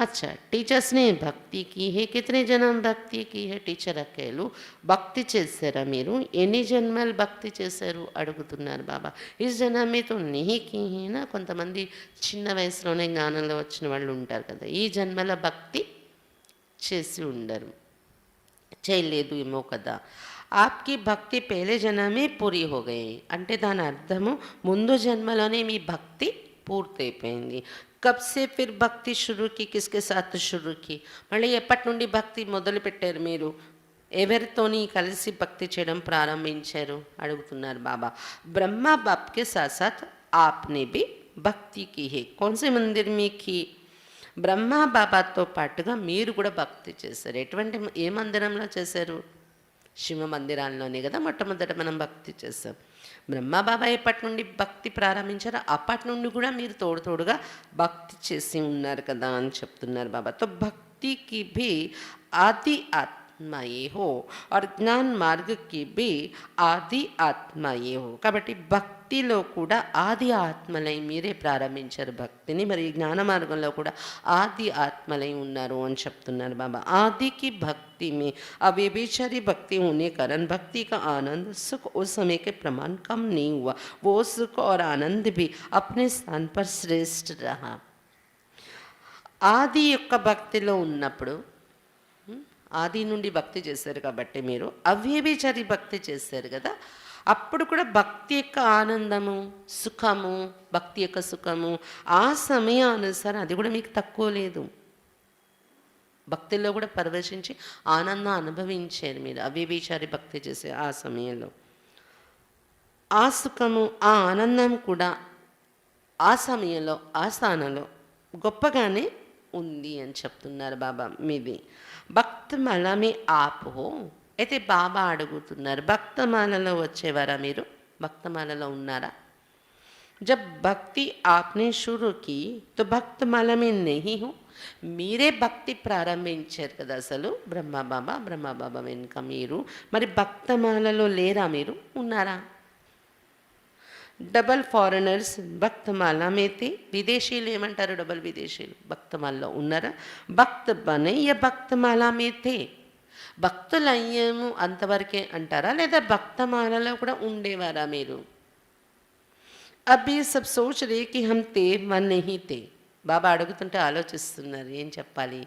अच्छा, टीचर्स ने భక్తి की है, कितने जन्म భక్తి की है, టీచర్ అక్కేలు భక్తి చేశారా మీరు, ఎన్ని జన్మలు భక్తి చేశారు అడుగుతున్నారు బాబా. ఈ జన్మతో నీకి హేనా, కొంతమంది చిన్న వయసులోనే జ్ఞానంలో వచ్చిన వాళ్ళు ఉంటారు కదా, ఈ జన్మల భక్తి చేసి ఉండరు, చేయలేదు ఏమో కదా. ఆప్కి భక్తి పేలే జన్మే పూరి హో గయి అంటే దాని అర్థము ముందు జన్మలోనే మీ భక్తి పూర్తయిపోయింది. కబ్ సే ఫిర్ భక్తి షురూ కి, కిస్కే సాత్ షురూ కి, మళ్ళీ ఎప్పటి నుండి భక్తి మొదలు పెట్టారు మీరు, ఎవరితోని కలిసి భక్తి చేయడం ప్రారంభించారు అడుగుతున్నారు బాబా. బ్రహ్మ బాప్ కే సాత్ సాత్ ఆప్నే భీ భక్తి కీ హే, కౌన్సే మందిర్ మీ కీ, బ్రహ్మ బాబాతో పాటుగా మీరు కూడా భక్తి చేశారు. ఎటువంటి ఏ మందిరంలో చేశారు, శివ మందిరాల్లోనే కదా మొట్టమొదట మనం భక్తి చేస్తాం. బ్రహ్మ బాబా ఎప్పటి నుండి భక్తి ప్రారంభించారో అప్పటి నుండి కూడా మీరు తోడుగా భక్తి చేసి ఉన్నారు కదా అని చెప్తున్నారు బాబా. తో భక్తికి భీ ఆది ఆత్మ ఏ హో और జ్ఞాన మార్గకి భీ ఆది ఆత్మ ఏ హో, కాబట్టి భక్తిలో కూడా ఆది ఆత్మలై మీరే ప్రారంభించారు భక్తిని, మరి జ్ఞాన మార్గంలో కూడా ఆది ఆత్మలై ఉన్నారు అని చెప్తున్నారు బాబా. ఆదికి భక్తి में अव्यभिचारी भक्ति होने कारण भक्ति का आनंद सुख उस समय के प्रमाण कम नहीं हुआ, वो सुख और आनंद भी अपने स्थान पर श्रेष्ठ रहा. ఆది యొక్క భక్తిలో ఉన్నప్పుడు, ఆది నుండి భక్తి చేశారు కాబట్టి మీరు అవ్యభిచారి భక్తి చేశారు కదా, అప్పుడు కూడా భక్తి యొక్క ఆనందము సుఖము, భక్తి యొక్క సుఖము ఆ సమయానుసారం అది కూడా మీకు తక్కువ లేదు. భక్తిలో కూడా పరవశించి ఆనందం అనుభవించారు మీరు అవ్యభిచారి భక్తి చేసే ఆ సమయంలో. ఆ సుఖము ఆ ఆనందం కూడా ఆ సమయంలో ఆ స్థానంలో గొప్పగానే ఉంది అని చెప్తున్నారు బాబా. మీది భక్తమాల మీ ఆప్ హో, అయితే బాబా అడుగుతున్నారు భక్తమాలలో వచ్చేవారా మీరు, భక్తమాలలో ఉన్నారా. जब भक्ति आपने शुरू की तो भक्तमाला में नहीं हो, మీరే భక్తి ప్రారంభించారు కదా అసలు బ్రహ్మ బాబా వెనుక మీరు, మరి భక్తమాలలో లేరా మీరు, ఉన్నారా. డబల్ ఫారినర్స్ భక్తమాల మేతే, విదేశీయులు ఏమంటారు డబల్ విదేశీయులు, భక్తమాలలో ఉన్నారా. భక్త బనయ్య భక్తమాల మేతే, భక్తులయ్యాము అంతవరకే అంటారా, లేదా భక్తమాలలో కూడా ఉండేవారా మీరు. అబ్బి సబ్ సోచ్ రే కి హమ్ తే మన నహీ తే, బాబా అడుగుతుంటే ఆలోచిస్తున్నారు ఏం చెప్పాలి,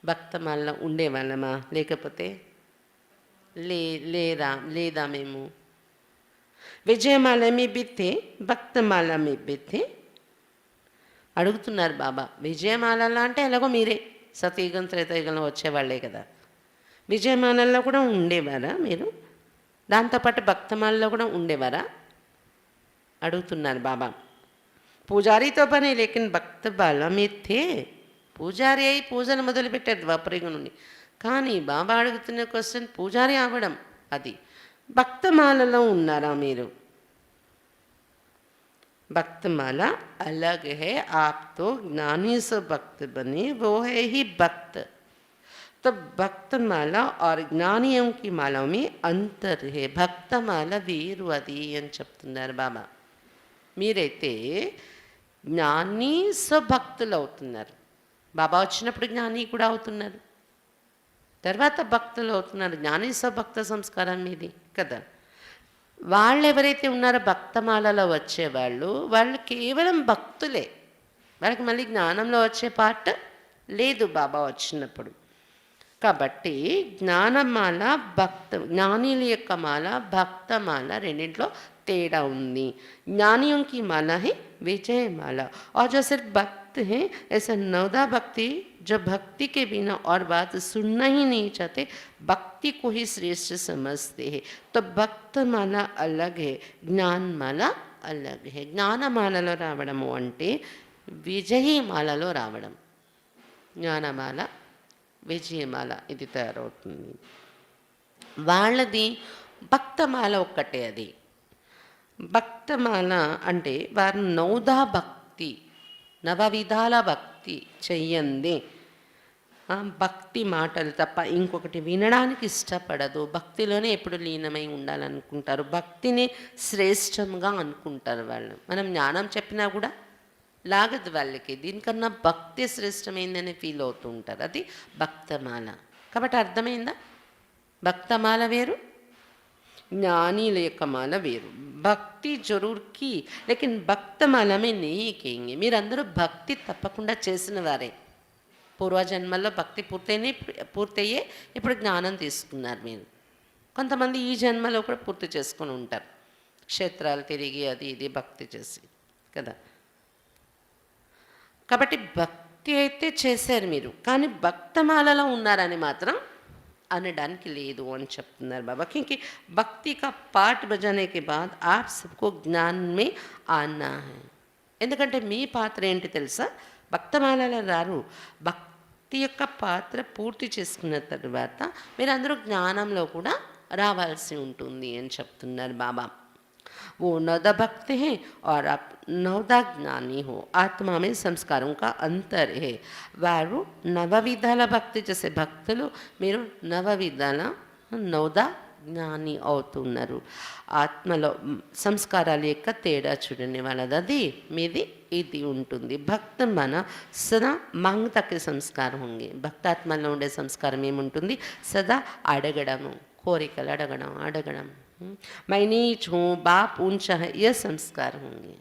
భక్తమాలలో ఉండేవాళ్ళమా లేకపోతే లేదా మేము. విజయమాల మీ బిత్తే భక్తమాల మీ బిత్తే అడుగుతున్నారు బాబా. విజయమాలలో అంటే ఎలాగో మీరే సతయుగం త్రేతాయుగంలో వచ్చేవాళ్ళే కదా, విజయమాలలో కూడా ఉండేవారా మీరు, దాంతోపాటు భక్తమాలలో కూడా ఉండేవారా అడుగుతున్నారు బాబా. పూజారితో పని లేకిన్ భక్త బాలమే థే, పూజారి అయి పూజను మొదలుపెట్టారు ద్వాపరయుగం నుండి, కానీ బాబా అడుగుతున్న క్వశ్చన్ పూజారి అవ్వడం, అది భక్తమాలలో ఉన్నారా మీరు. భక్తమాల అలగ్ హే, ఆప్ తో జ్ఞానీ సో భక్త బనే वो है ही भक्त, तो భక్తమాల और జ్ఞానియం की मालाओं में अंतर है, భక్తమాల వేరు అది అని చెప్తున్నారు బాబా. మీరైతే జ్ఞాని స్వభక్తులు అవుతున్నారు, బాబా వచ్చినప్పుడు జ్ఞాని కూడా అవుతున్నారు, తర్వాత భక్తులు అవుతున్నారు. జ్ఞాని స్వభక్త సంస్కారం మీది కదా. వాళ్ళు ఎవరైతే ఉన్నారో భక్తమాలలో వచ్చేవాళ్ళు, వాళ్ళు కేవలం భక్తులే, వాళ్ళకి మళ్ళీ జ్ఞానంలో వచ్చే పార్ట్ లేదు బాబా వచ్చినప్పుడు. కాబట్టి జ్ఞానమాల జ్ఞానిల యొక్క మాల భక్తమాల రెండింటిలో तेरा उन्नी। ज्ञानियों की माला है विजय माला, और जो सिर्फ भक्त हैं ऐसा नवदा भक्ति जो भक्ति के बिना और बात सुनना ही नहीं चाहते, भक्ति को ही श्रेष्ठ समझते हैं। तो भक्त माला अलग है, ज्ञान माला अलग है। ज्ञान माలలో రావడము అంటే విజయీ మాలలో రావడం, జ్ఞానమాల విజయమాల ఇది తయారవుతుంది. వాళ్ళది భక్తమాల ఒక్కటే. అది భక్తమాల అంటే వారు నవదా భక్తి, నవవిధాల భక్తి చెయ్యంది. భక్తి మాటలు తప్ప ఇంకొకటి వినడానికి ఇష్టపడదు. భక్తిలోనే ఎప్పుడు లీనమై ఉండాలనుకుంటారు. భక్తిని శ్రేష్టంగా అనుకుంటారు వాళ్ళు. మనం జ్ఞానం చెప్పినా కూడా లాగదు వాళ్ళకి, దీనికన్నా భక్తి శ్రేష్టమైందని ఫీల్ అవుతూ ఉంటారు. అది భక్తమాల. కాబట్టి అర్థమైందా? భక్తమాల వేరు, ज्ञानीల యొక్క మాల వేరు. భక్తి జరూర్ కి లేకిన్ భక్తమాల మే नहीं किएंगे. మీరందరూ భక్తి తప్పకుండా చేసిన వారే. పూర్వజన్మల్లో భక్తి పూర్తయ్యే ఇప్పుడు జ్ఞానం తీసుకున్నారు మీరు. కొంతమంది ఈ జన్మలో కూడా పూర్తి చేసుకొని ఉంటారు, క్షేత్రాలు తిరిగి అది ఇది భక్తి చేసి కదా. కాబట్టి భక్తి అయితే చేశారు మీరు, కానీ భక్తమాలలో ఉన్నారని మాత్రం అనడానికి లేదు అని చెప్తున్నారు బాబా. क्योंकि భక్తి का पाठ बजाने के बाद आप सबको ज्ञान में आना है. ఎందుకంటే మీ పాత్ర ఏంటి తెలుసా? భక్తమాలలో రారు. భక్తి యొక్క పాత్ర పూర్తి చేసుకున్న తర్వాత మీరందరూ జ్ఞానంలో కూడా రావాల్సి ఉంటుంది అని చెప్తున్నారు బాబా. वो नवदा भक्त हैं और आप नवदा ज्ञानी हो. आत्मा में संस्कारों का अंतर है. वारू नवविधाల భక్తి చేసే భక్తులు, మీరు నవవిధాల నవదా జ్ఞాని అవుతున్నారు. ఆత్మలో సంస్కారాల యొక్క తేడా చూడండి వాళ్ళది, అది మీది ఇది ఉంటుంది. భక్త మన సదా మాంగతకి సంస్కారం ఉంది. భక్తాత్మలో ఉండే సంస్కారం ఏముంటుంది? సదా అడగడము, కోరికలు అడగడం. मैं नीच हूँ, बाप ऊंचा है, यह संस्कार होंगे.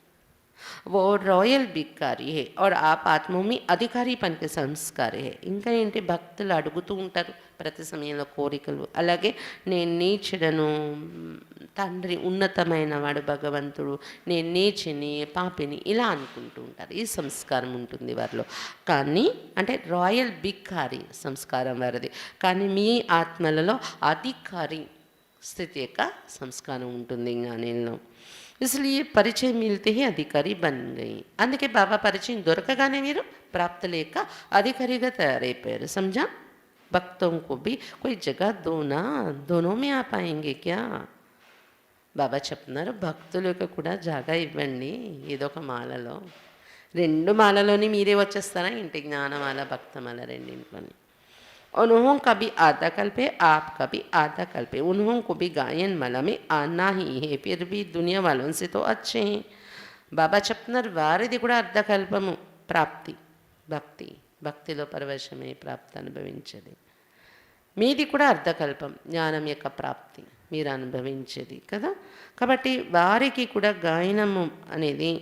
वो रॉयल भिखारी है और आप आत्मा में अधिकारीपन के संस्कार है. ఇంకా ఏంటి? భక్తులు అడుగుతూ ఉంటారు ప్రతి సమయంలో కోరికలు. అలాగే నేను నీచుడను, తండ్రి ఉన్నతమైన వాడు భగవంతుడు, నేను నీచిని పాపిని ఇలా అనుకుంటూ ఉంటారు. ఈ సంస్కారం ఉంటుంది వారిలో. కానీ అంటే రాయల్ భిఖారీ సంస్కారం వారిది. కానీ మీ ఆత్మలలో అధికారి స్థితి యొక్క సంస్కారం ఉంటుంది జ్ఞానంలో. इसलिए పరిచయ మిల్తే హీ అధికారి బన్ గయి. అందుకే బాబా పరిచయం దొరకగానే మీరు ప్రాప్తుల యొక్క అధికారిగా తయారైపోయారు. समझा? भक्तों को भी कोई जगह दो ना, दोनों में आप आएंगे क्या? బాబా చెప్తున్నారు భక్తులకు కూడా జాగా ఇవ్వండి ఏదో ఒక మాలలో. రెండు మాలలోని మీరే వచ్చేస్తారా ఇంటి? జ్ఞానమాల భక్తమాల రెండింటిలోని. उन्हों का भी आधा कल्प है, आपका भी आधा कल्प है. उन्हों को भी गायन माला में आना ही है, फिर भी दुनिया वालों से तो अच्छे हैं. బాబా చెప్తున్నారు వారిది కూడా అర్ధకల్పము ప్రాప్తి, భక్తిలో పరవశమే ప్రాప్తి అనుభవించేది. మీది కూడా అర్ధకల్పం, జ్ఞానం యొక్క ప్రాప్తి మీరు అనుభవించేది కదా. కాబట్టి వారికి కూడా గాయనము అనేది,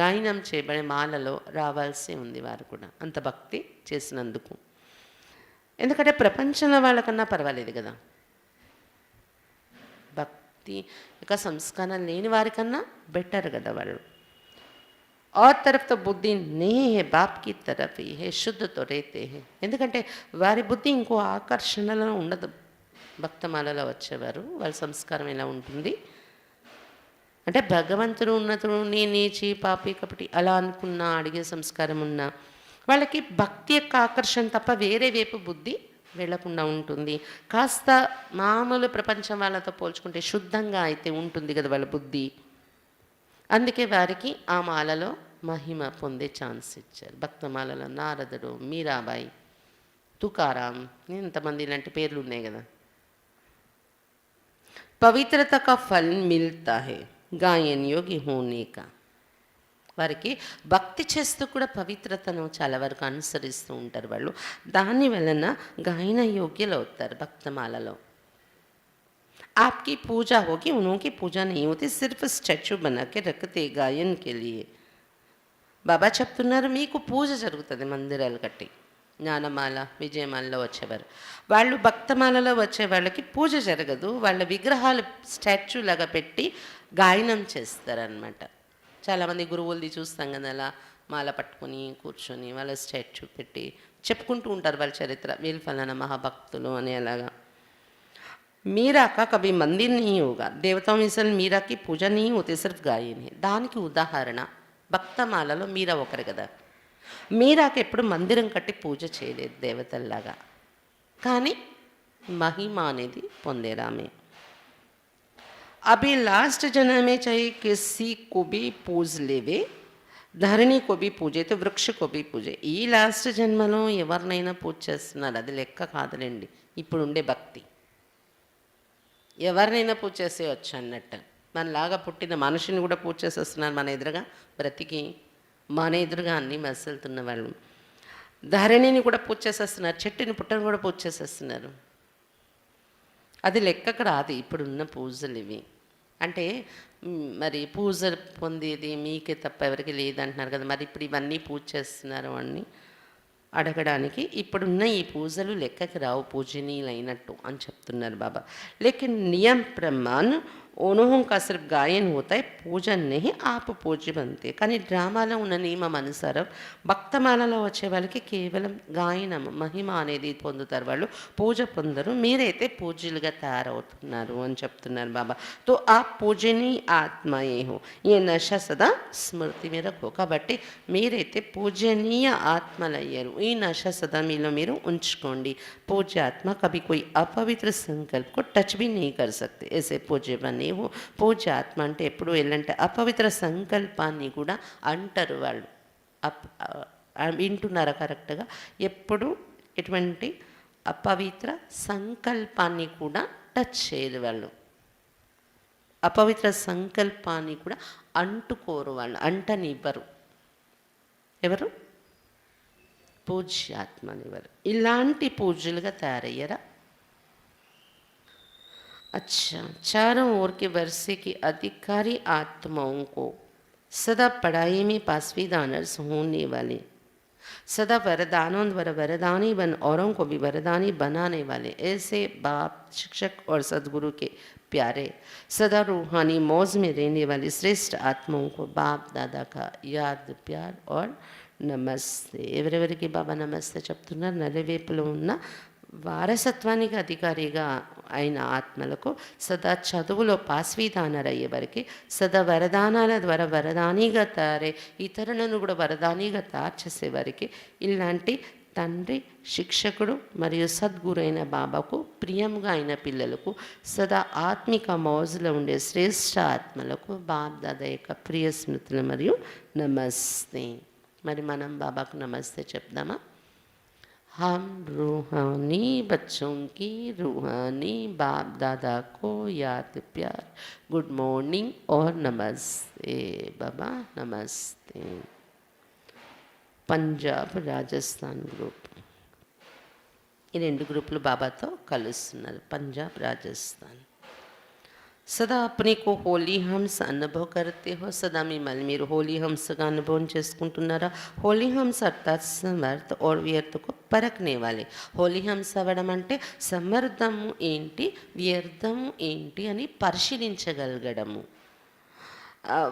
గాయనం చేయబడే మాలలో రావాల్సి ఉంది వారు కూడా, అంత భక్తి చేసినందుకు. ఎందుకంటే ప్రపంచంలో వాళ్ళకన్నా పర్వాలేదు కదా, భక్తి యొక్క సంస్కారం లేని వారికన్నా బెటర్ కదా వాళ్ళు. और तरफ तो बुद्धि नहीं है, बाप की तरफ ही है, शुद्ध तो रहते हैं. ఎందుకంటే వారి బుద్ధి ఇంకో ఆకర్షణలో ఉండదు. భక్తమాలలో వచ్చేవారు వాళ్ళ సంస్కారం ఎలా ఉంటుంది అంటే భగవంతుడు ఉన్నతుడు, నేను నీచి పాపి కపటి అలా అనుకున్నా, అడిగే సంస్కారం ఉన్నా వాళ్ళకి భక్తి యొక్క ఆకర్షణ తప్ప వేరే వైపు బుద్ధి వెళ్లకుండా ఉంటుంది. కాస్త మామూలు ప్రపంచం వాళ్ళతో పోల్చుకుంటే శుద్ధంగా అయితే ఉంటుంది కదా వాళ్ళ బుద్ధి. అందుకే వారికి ఆ మాలలో మహిమ పొందే ఛాన్స్ ఇచ్చారు. భక్తమాలలో నారదుడు, మీరాబాయి, తుకారాం, ఇంతమంది ఇలాంటి పేర్లు ఉన్నాయి కదా. పవిత్రత కా ఫల్ మిల్తా హై గాయన్ యోగి హోనే కా. వారికి భక్తి చేస్తూ కూడా పవిత్రతను చాలా వరకు అనుసరిస్తూ ఉంటారు వాళ్ళు. దాని వలన గాయన యోగ్యులు అవుతారు భక్తమాలలో. आपकी पूजा होगी, उन्हों की पूजा नहीं होती, सिर्फ स्टैचू बना के रखते गायन के लिए. బాబా చెప్తున్నారు, మీకు పూజ జరుగుతుంది మందిరాలు కట్టి. జ్ఞానమాల, విజయమాలలో వచ్చేవారు, వాళ్ళు భక్తమాలలో వచ్చే వాళ్ళకి పూజ జరగదు. వాళ్ళ విగ్రహాలు స్టాచ్యూ లాగా పెట్టి గాయనం చేస్తారనమాట. చాలామంది గురువులది చూస్తాం కదా, అలా మాల పట్టుకొని కూర్చొని వాళ్ళ స్టాచ్యూ పెట్టి చెప్పుకుంటూ ఉంటారు వాళ్ళ చరిత్ర, వీళ్ళు ఫలానా మహాభక్తులు అని. అలాగా मीरा का कभी मंदिर नहीं होगा, देवताओं में से मीरा की पूजा नहीं होती, सिर्फ गायन है. దానికి ఉదాహరణ భక్తమాలలో మీరా ఒకరు కదా. మీరాకి ఎప్పుడు మందిరం కట్టి పూజ చేయలేదు దేవతల్లాగా, కానీ మహిమ అనేది పొందేరామే. अभी लास्ट जन्म में चाहे किसी को भी पूज लेवे, ధరణి को भी పూజే, వృక్ష को भी పూజే. ఈ లాస్ట్ జన్మలో ఎవరినైనా పూజ చేస్తున్నారు, అది లెక్క కాదులేండి. ఇప్పుడు ఉండే భక్తి ఎవరినైనా పూజ చేసేయచ్చు అన్నట్టు. మనలాగా పుట్టిన మనిషిని కూడా పూజ చేసేస్తున్నారు మన ఎదురుగా, బ్రతికి మన ఎదురుగా అన్నీ మసలుతున్న వాళ్ళు. ధరణిని కూడా పూజ చేసేస్తున్నారు, చెట్టుని పుట్టని కూడా పూజ చేసేస్తున్నారు. అది లెక్కకు రాదు ఇప్పుడున్న పూజలు ఇవి. అంటే మరి పూజ పొందేది మీకే తప్ప ఎవరికి లేదంటున్నారు కదా, మరి ఇప్పుడు ఇవన్నీ పూజ చేస్తున్నారు అని అడగడానికి ఇప్పుడున్న ఈ పూజలు లెక్కకి రావు, పూజనీయులైనట్టు అని చెప్తున్నారు బాబా. లేకిన్ నియम प्रमाण उन्हों का सिर्फ गायन होता है, पूजन नहीं, आप పూజ్య బంతే. కానీ డ్రామాలో ఉన్న నియమం అనుసారం భక్తమాలలో వచ్చే వాళ్ళకి కేవలం గాయనం, మహిమ అనేది పొందుతారు, వాళ్ళు పూజ పొందరు. మీరైతే పూజ్యులుగా తయారవుతున్నారు అని చెప్తున్నారు బాబా. తో ఆ పూజనీ ఆత్మయే హో, ఈ నశ సదా స్మృతి మీద రఖో. కాబట్టి మీరైతే పూజనీయ ఆత్మలయ్యారు, ఈ నశ సదా మీలో మీరు ఉంచుకోండి. పూజ్య ఆత్మ కभी कोई अपवित्र संकल्प को टच भी नहीं कर सकते, ऐसे पूज्य बने. పూజ్య ఆత్మ అంటే ఎప్పుడు వెళ్ళంటే అపవిత్ర సంకల్పాన్ని కూడా అంటారు వాళ్ళు. వింటున్నారా కరెక్ట్గా? ఎప్పుడు ఎటువంటి అపవిత్ర సంకల్పాన్ని కూడా టచ్ చేయరు వాళ్ళు, అపవిత్ర సంకల్పాన్ని కూడా అంటుకోరు వాళ్ళు, అంటనివ్వరు. ఎవరు? పూజ్యాత్మనివ్వరు. ఇలాంటి పూజ్యులుగా తయారయ్యారా? अच्छा, चारों ओर के वर्षे की अधिकारी आत्माओं को सदा पढ़ाई में पासवीद ऑनर्स होने वाले, सदा वरदानों द्वारा वरदानी बन औरों को भी वरदानी बनाने वाले ऐसे बाप, शिक्षक और सदगुरु के प्यारे, सदा रूहानी मौज में रहने वाली श्रेष्ठ आत्माओं को बाप दादा का याद, प्यार और నమస్తే. ఎవరెవరికి బాబా నమస్తే చెప్తున్నారు? నలువైపులో ఉన్న వారసత్వానికి అధికారిగా అయిన ఆత్మలకు, సదా చదువులో పాస్వీదానర్ అయ్యే వారికి, సదా వరదానాల ద్వారా వరదానిగా తయారై ఇతరులను కూడా వరదానిగా తయారు చేసేవారికి, ఇలాంటి తండ్రి, శిక్షకుడు మరియు సద్గురు అయిన బాబాకు ప్రియంగా అయిన పిల్లలకు, సదా ఆత్మిక మౌజులో ఉండే శ్రేష్ఠ ఆత్మలకు బాబ్ దాదా యొక్క ప్రియ స్మృతులు మరియు నమస్తే. మరి మనం బాబాకు నమస్తే చెప్దామా? हम रूहानी बच्चों की रूहानी बाप दादा को याद, प्यार, गुड मॉर्निंग और नमस्ते. बाबा नमस्ते. పంజాబ్, రాజస్థాన్ గ్రూప్, ఈ రెండు గ్రూపులు బాబాతో కలుస్తున్నారు. పంజాబ్, రాజస్థాన్. సదా अपने को होली हंस अनुभव करते हो, సదా మిమ్మల్ని మీరు హోలీ హంసగా అనుభవం చేసుకుంటున్నారా? హోలీ హంస అర్థాత్ సమర్థ और వ్యర్థ को परखने वाले. హోలీ హంస అవ్వడం అంటే సమర్థము ఏంటి, వ్యర్థము ఏంటి అని పరిశీలించగలగడము.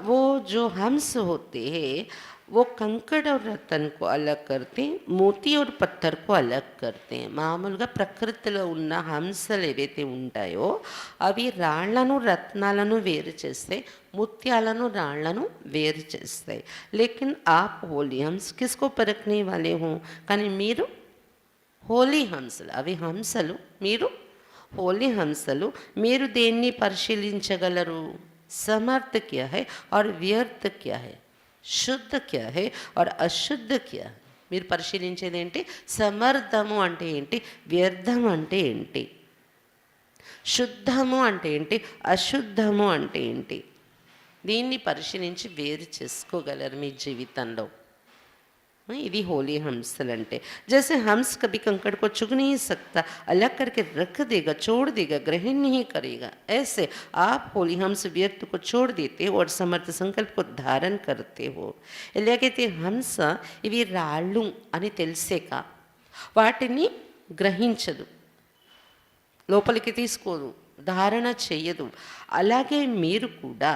वो जो हंस होते हैं वो कंकड़ और रतन को अलग करते हैं, మోతి और పత్తర్ को अलग करते हैं. మామూలుగా ప్రకృతిలో ఉన్న హంసలు ఏవైతే ఉంటాయో అవి రాళ్లను, రత్నాలను వేరు చేస్తాయి, ముత్యాలను, రాళ్లను వేరు చేస్తాయి. లేకిన్ ఆప్ హోలీ హంస్ కిస్కో పరఖనే వాలే హో. కానీ మీరు హోలీ హంసలు, అవి హంసలు, మీరు హోలీ హంసలు. మీరు దేన్ని పరిశీలించగలరు? समर्थ क्या है और व्यर्थ क्या है, శుద్ధ క్యా హే और అశుద్ధ క్యా. మీరు పరిశీలించేది ఏంటి? సమర్థము అంటే ఏంటి, వ్యర్థం అంటే ఏంటి, శుద్ధము అంటే ఏంటి, అశుద్ధము అంటే ఏంటి. దీన్ని పరిశీలించి వేరు చేసుకోగలరు మీ జీవితంలో. ఇది होली हंसलंटे। जैसे हंस कभी कंकड़ को चुग नहीं सकता, अलग करके रख देगा, छोड़ देगा, ग्रहण नहीं करेगा, ऐसे आप होली हंस व्यर्थ को छोड़ देते हो और समर्थ संकल्प को धारण करते हो। ఎలాగైతే హంస ఇవి రాళ్ళు అని తెలిసాక వాటిని గ్రహించదు, లోపలికి తీసుకోదు, ధారణ చెయ్యదు. అలాగే మీరు కూడా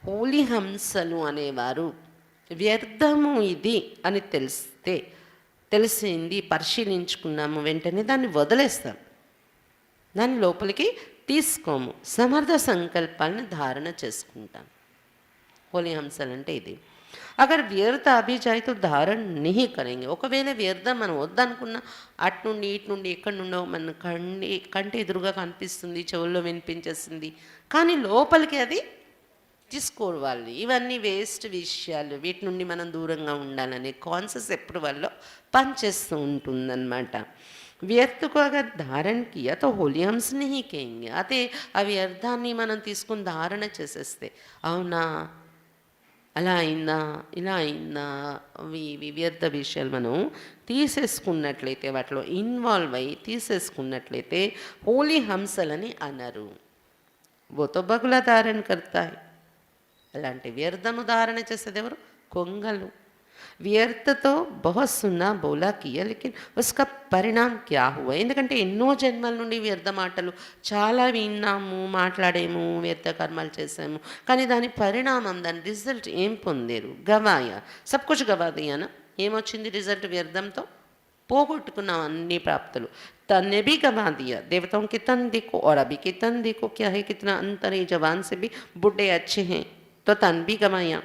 హోలీ హంసలు అనేవారు వ్యర్థము ఇది అని తెలిసింది, పరిశీలించుకున్నాము, వెంటనే దాన్ని వదిలేస్తాం, దాన్ని లోపలికి తీసుకోము, సమర్థ సంకల్పాలను ధారణ చేసుకుంటాం. హోలీ హంసలు అంటే ఇది. అగర్ వ్యర్థ అభి జాయ్ తో ధారణ नहीं करेंगे, ఒకవేళ వ్యర్థం మనం వద్దనుకున్న అటు నుండి ఇటు నుండి ఎక్కడి నుండో మన కంటి ఎదురుగా కనిపిస్తుంది, చెవుల్లో వినిపించేస్తుంది, కానీ లోపలికి అది తీసుకోవాలి. ఇవన్నీ వేస్ట్ విషయాలు, వీటి నుండి మనం దూరంగా ఉండాలనే కాన్సెప్ట్ ఎప్పుడు వాళ్ళు పనిచేస్తూ ఉంటుందన్నమాట. వ్యర్థ को अगर धारण किया तो होली हंस नहीं कहेंगे. అదే ఆ వ్యర్థాన్ని మనం తీసుకుని ధారణ చేసేస్తే, అవునా అలా అయిందా ఇలా అయిందా, వ్యర్థ విషయాలు మనం తీసేసుకున్నట్లయితే, వాటిలో ఇన్వాల్వ్ అయ్యి తీసేసుకున్నట్లయితే హోలీ హంసలని అనరు. वो तो बगुला धारण करता है. అలాంటి వ్యర్థము ధారణ చేసేది ఎవరు? కొంగలు. వ్యర్థతో బహుత్ సున్నా బోలా కియా లేకిన్ ఉస్కా పరిణామ్ క్యా హువా. ఎందుకంటే ఎన్నో జన్మల నుండి వ్యర్థ మాటలు చాలా విన్నాము, మాట్లాడేము, వ్యర్థ కర్మలు చేసాము, కానీ దాని పరిణామం, దాని రిజల్ట్ ఏం పొందారు? గవాయా, సబ్ కుచ్ గవా దియానా. ఏమొచ్చింది రిజల్ట్? వ్యర్థంతో పోగొట్టుకున్నాం అన్ని ప్రాప్తులు. तन्ने भी गवा दिया, देवताओं के तन देखो और अभी के तन देखो क्या है, कितना अंतर है. जवान से भी बुढ़े अच्छे हैं, तो तन भी गवाया,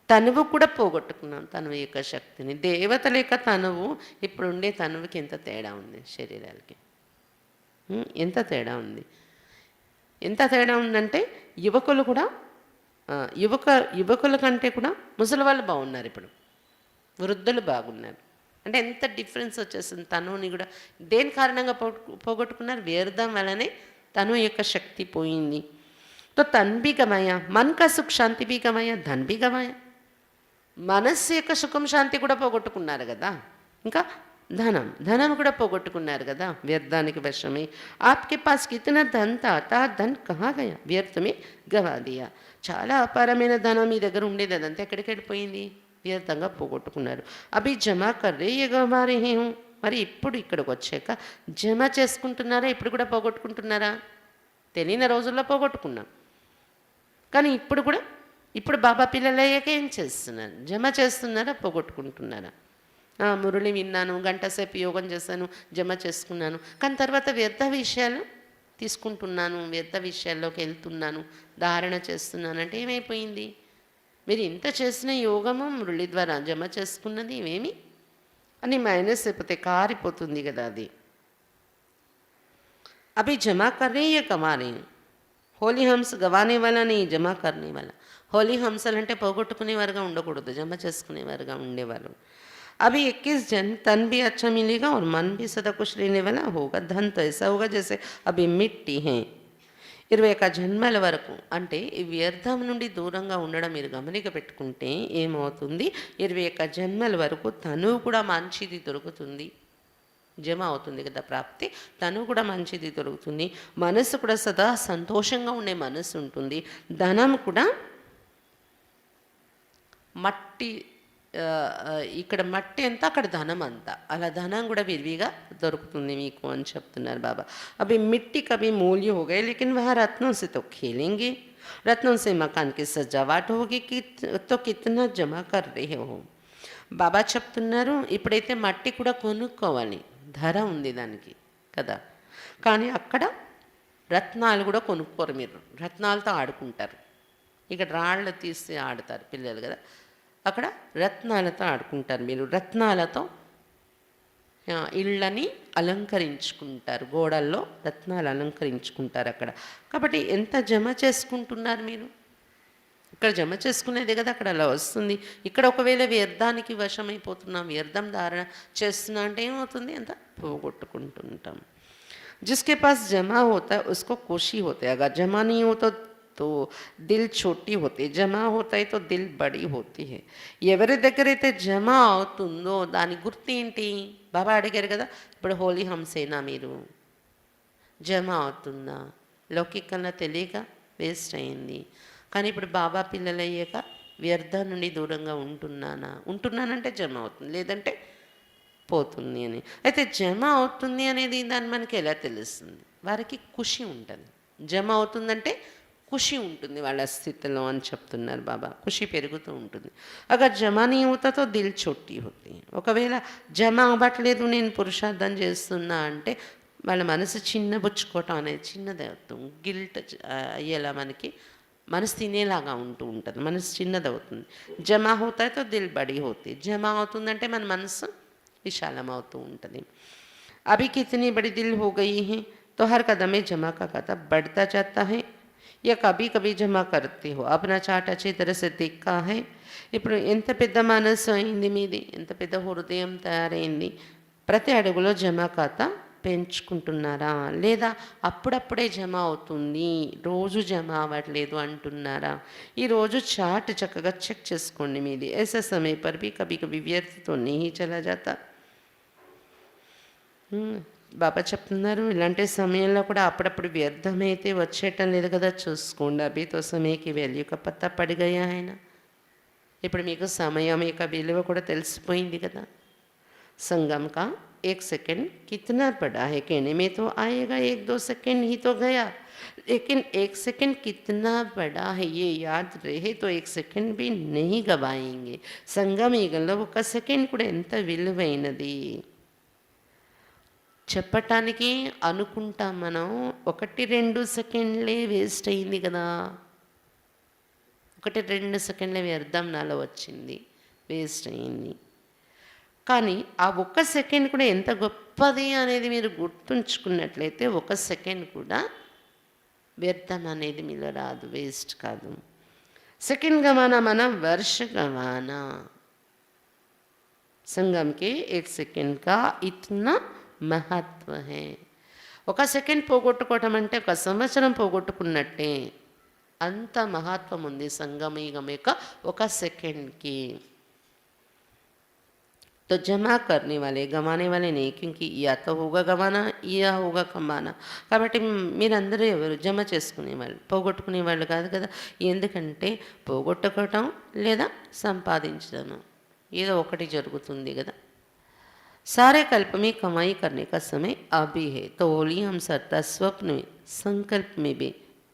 తనువు కూడా పోగొట్టుకున్నాం, తనువు యొక్క శక్తిని. దేవతల యొక్క తనువు ఇప్పుడుండే తనువుకి ఎంత తేడా ఉంది, శరీరాలకి ఎంత తేడా ఉంది. ఎంత తేడా ఉందంటే యువకులు కూడా యువకుల కంటే కూడా ముసలి వాళ్ళు బాగున్నారు, ఇప్పుడు వృద్ధులు బాగున్నారు. అంటే ఎంత డిఫరెన్స్ వచ్చేసింది. తనువుని కూడా దేని కారణంగా పోగొట్టుకున్నారు? వ్యర్థం వలనే తనువు యొక్క శక్తి పోయింది. తో తన్ బి గమాయా, మన్ కా సుఖ శాంతి బి గమాయా, ధన్ బి గమాయా. మనస్సు యొక్క సుఖం శాంతి కూడా పోగొట్టుకున్నారు కదా, ఇంకా ధనం కూడా పోగొట్టుకున్నారు కదా వ్యర్థానికి వశమే. ఆప్కే పాస్ కితనా ధన్ తా ధన్ కహా గయా, వ్యర్థమే గవా దియా. చాలా అపారమైన ధనం మీ దగ్గర ఉండేది, అదంతా ఎక్కడికి వెళ్ళిపోయింది? వ్యర్థంగా పోగొట్టుకున్నారు. అభి జమా కర్రే ఏ గవా రహే హూ. మరి ఇప్పుడు ఇక్కడికి వచ్చాక జమ చేసుకుంటున్నారా? ఇప్పుడు కూడా పోగొట్టుకుంటున్నారా? తెలియని రోజుల్లో పోగొట్టుకున్నాం, కానీ ఇప్పుడు బాబా పిల్లలయ్యాక ఏం చేస్తున్నారు? జమ చేస్తున్నారా, పోగొట్టుకుంటున్నారా? మురళి విన్నాను, గంట సేపు యోగం చేశాను, జమ చేసుకున్నాను, కానీ తర్వాత వ్యర్థ విషయాలు తీసుకుంటున్నాను, వ్యర్థ విషయాల్లోకి వెళ్తున్నాను, ధారణ చేస్తున్నాను అంటే ఏమైపోయింది? మీరు ఇంత చేసిన యోగము మురళి ద్వారా జమ చేసుకున్నది ఇవేమి అని మైనస్ అయిపోతే కారిపోతుంది కదా అది. అభి జమా కర్రే యే కమా రే. హోలీ హంస గవానే వాళ్ళ నీ జమా కర్నే వాళ్ళ. హోలీ హంసలు అంటే పోగొట్టుకునేవారుగా ఉండకూడదు, జమ చేసుకునేవారుగా ఉండేవారు. अभी 21 जन तन भी अच्छा मिलेगा और मन भी सदा कुछ रहने वाला होगा. धन तो ऐसा होगा जैसे अभी मिट्टी है. 21 జన్మల వరకు అంటే ఈ వ్యర్థం నుండి దూరంగా ఉండడం మీరు గమనిక పెట్టుకుంటే ఏమవుతుంది? 21 జన్మల వరకు తను కూడా మంచిది దొరుకుతుంది, జమ అవుతుంది కదా ప్రాప్తి, తను కూడా మంచిది దొరుకుతుంది, మనసు కూడా సదా సంతోషంగా ఉండే మనసు ఉంటుంది. ధనం కూడా మట్టి, ఇక్కడ మట్టి ఎంత అక్కడ ధనం అంతా, అలా ధనం కూడా విరివిగా దొరుకుతుంది మీకు అని చెప్తున్నారు బాబా. అవి మిट्टी कभी मूल्य हो गए लेकिन वह रत्नों से तो खेलेंगे. रत्नों से मकान की सजावट होगी कि तो कितना जमा कर रहे हो. బాబా చెప్తున్నారు ఇప్పుడైతే మట్టి కూడా కొనుక్కోవాలి, ధర ఉంది దానికి కదా, కానీ అక్కడ రత్నాలు కూడా కొనుక్కోరు. మీరు రత్నాలతో ఆడుకుంటారు, ఇక్కడ రాళ్ళు తీసి ఆడతారు పిల్లలు కదా, అక్కడ రత్నాలతో ఆడుకుంటారు. మీరు రత్నాలతో ఇళ్ళని అలంకరించుకుంటారు, గోడల్లో రత్నాలు అలంకరించుకుంటారు అక్కడ. కాబట్టి ఎంత జమ చేసుకుంటున్నారు మీరు? ఇక్కడ జమ చేసుకునేదే కదా అక్కడ అలా వస్తుంది. ఇక్కడ ఒకవేళ వ్యర్థానికి వశమైపోతున్నాం, వ్యర్థం ధారణ చేస్తున్నా అంటే ఏమవుతుంది? అంత పోగొట్టుకుంటుంటాం. जिसके पास जमा होता है उसको खुशी होता है, अगर जमा नहीं हो तो तो దిల్ छोटी होती జమ అవుతాయి తో దిల్ బడి होती है ఎవరి దగ్గరైతే జమ అవుతుందో దాని గుర్తు ఏంటి బాబా అడిగారు కదా ఇప్పుడు హోలీ హంసేనా మీరు జమ అవుతుందా లౌకికంగా తెలియక వేస్ట్ అయింది కానీ ఇప్పుడు బాబా పిల్లలయ్యాక వ్యర్థం నుండి దూరంగా ఉంటున్నానంటే జమ అవుతుంది లేదంటే పోతుంది అని అయితే జమ అవుతుంది అనేది దాన్ని మనకి ఎలా తెలుస్తుంది వారికి ఖుషి ఉంటుంది జమ అవుతుందంటే ఖుషి ఉంటుంది వాళ్ళ స్థితిలో అని చెప్తున్నారు బాబా ఖుషి పెరుగుతూ ఉంటుంది అగర్ జమ నీ అవుతాతో దిల్ చొట్టి అవుతుంది ఒకవేళ జమ అవ్వట్లేదు నేను పురుషార్థం చేస్తున్నా అంటే వాళ్ళ మనసు చిన్నబుచ్చుకోవటం అనేది చిన్నది అవుతుంది గిల్ట్ అయ్యేలా మనకి మనసు తినేలాగా ఉంటూ ఉంటుంది మనసు చిన్నదవుతుంది జమ అవుతాయితో దిల్ బడి అవుతుంది జమ అవుతుందంటే మన మనసు विशालम అవుతూ ఉంటుంది अभी कितनी बड़ी दिल हो गई है तो हर कदम में जमा का कदम बढ़ता जाता है या कभी कभी जमा करते हो अपना चार्ट अच्छी तरह से देखा है ఇప్పుడు ఎంత పెద్ద మనసు అయింది మీది ఎంత పెద్ద హృదయం తయారైంది ప్రతి అడుగులో జమా ఖాతా పెంచుకుంటున్నారా లేదా అప్పుడప్పుడే జమ అవుతుంది రోజు జమ అవ్వట్లేదు అంటున్నారా ఈరోజు చార్ట్ చక్కగా చెక్ చేసుకోండి మీది ऐसा समय पर भी कभी कभी व्यर्थ तो नहीं चला जाता బాబా చెప్తున్నారు ఇలాంటి సమయంలో కూడా అప్పుడప్పుడు వ్యర్థమైతే వచ్చేయటం లేదు కదా చూసుకోండి అభితో సమయకి వాల్యూ కా పత్తా పడి గయా ఆయన ఇప్పుడు మీకు సమయం యొక్క విలువ కూడా తెలిసిపోయింది కదా संगम का 1 सेकंड कितना बड़ा है कहने में तो आएगा 1-2 सेकंड ही तो गया लेकिन 1 सेकंड कितना बड़ा है ये याद रहे तो 1 सेकंड भी नहीं गवाएंगे संगम యుగంలో 1 సెకండ్ కూడా ఎంత విలువైనది చెప్పటానికి అనుకుంటాం మనం 1-2 సెకండ్లే వేస్ట్ అయింది కదా 1-2 సెకండ్లే వ్యర్థం నాలో వచ్చింది వేస్ట్ అయింది కానీ ఆ 1 సెకండ్ కూడా ఎంత గొప్పది అనేది మీరు గుర్తుంచుకున్నట్లయితే 1 సెకండ్ కూడా వ్యర్థం అనేది మీలో రాదు వేస్ట్ కాదు सेकंड गवाना माना वर्ष गवाना संगम के 1 सेकंड का इतना महत्व है ఒక సెకండ్ పోగొట్టుకోవటం అంటే ఒక సంవత్సరం పోగొట్టుకున్నట్టే అంత మహత్వం ఉంది సంగమయుగం యొక్క 1 సెకండ్కి तो जमा करने वाले गंवाने वाले नहीं क्योंकि या तो होगा गंवाना या होगा कमाना కాబట్టి మీరందరూ ఎవరు జమ చేసుకునే వాళ్ళు పోగొట్టుకునే వాళ్ళు కాదు కదా ఎందుకంటే పోగొట్టుకోవటం లేదా సంపాదించడం ఏదో ఒకటి జరుగుతుంది కదా सारे कल्प में कमाई करने का समय अभी है तो होली हम सत्ता स्वप्न में संकल्प में भी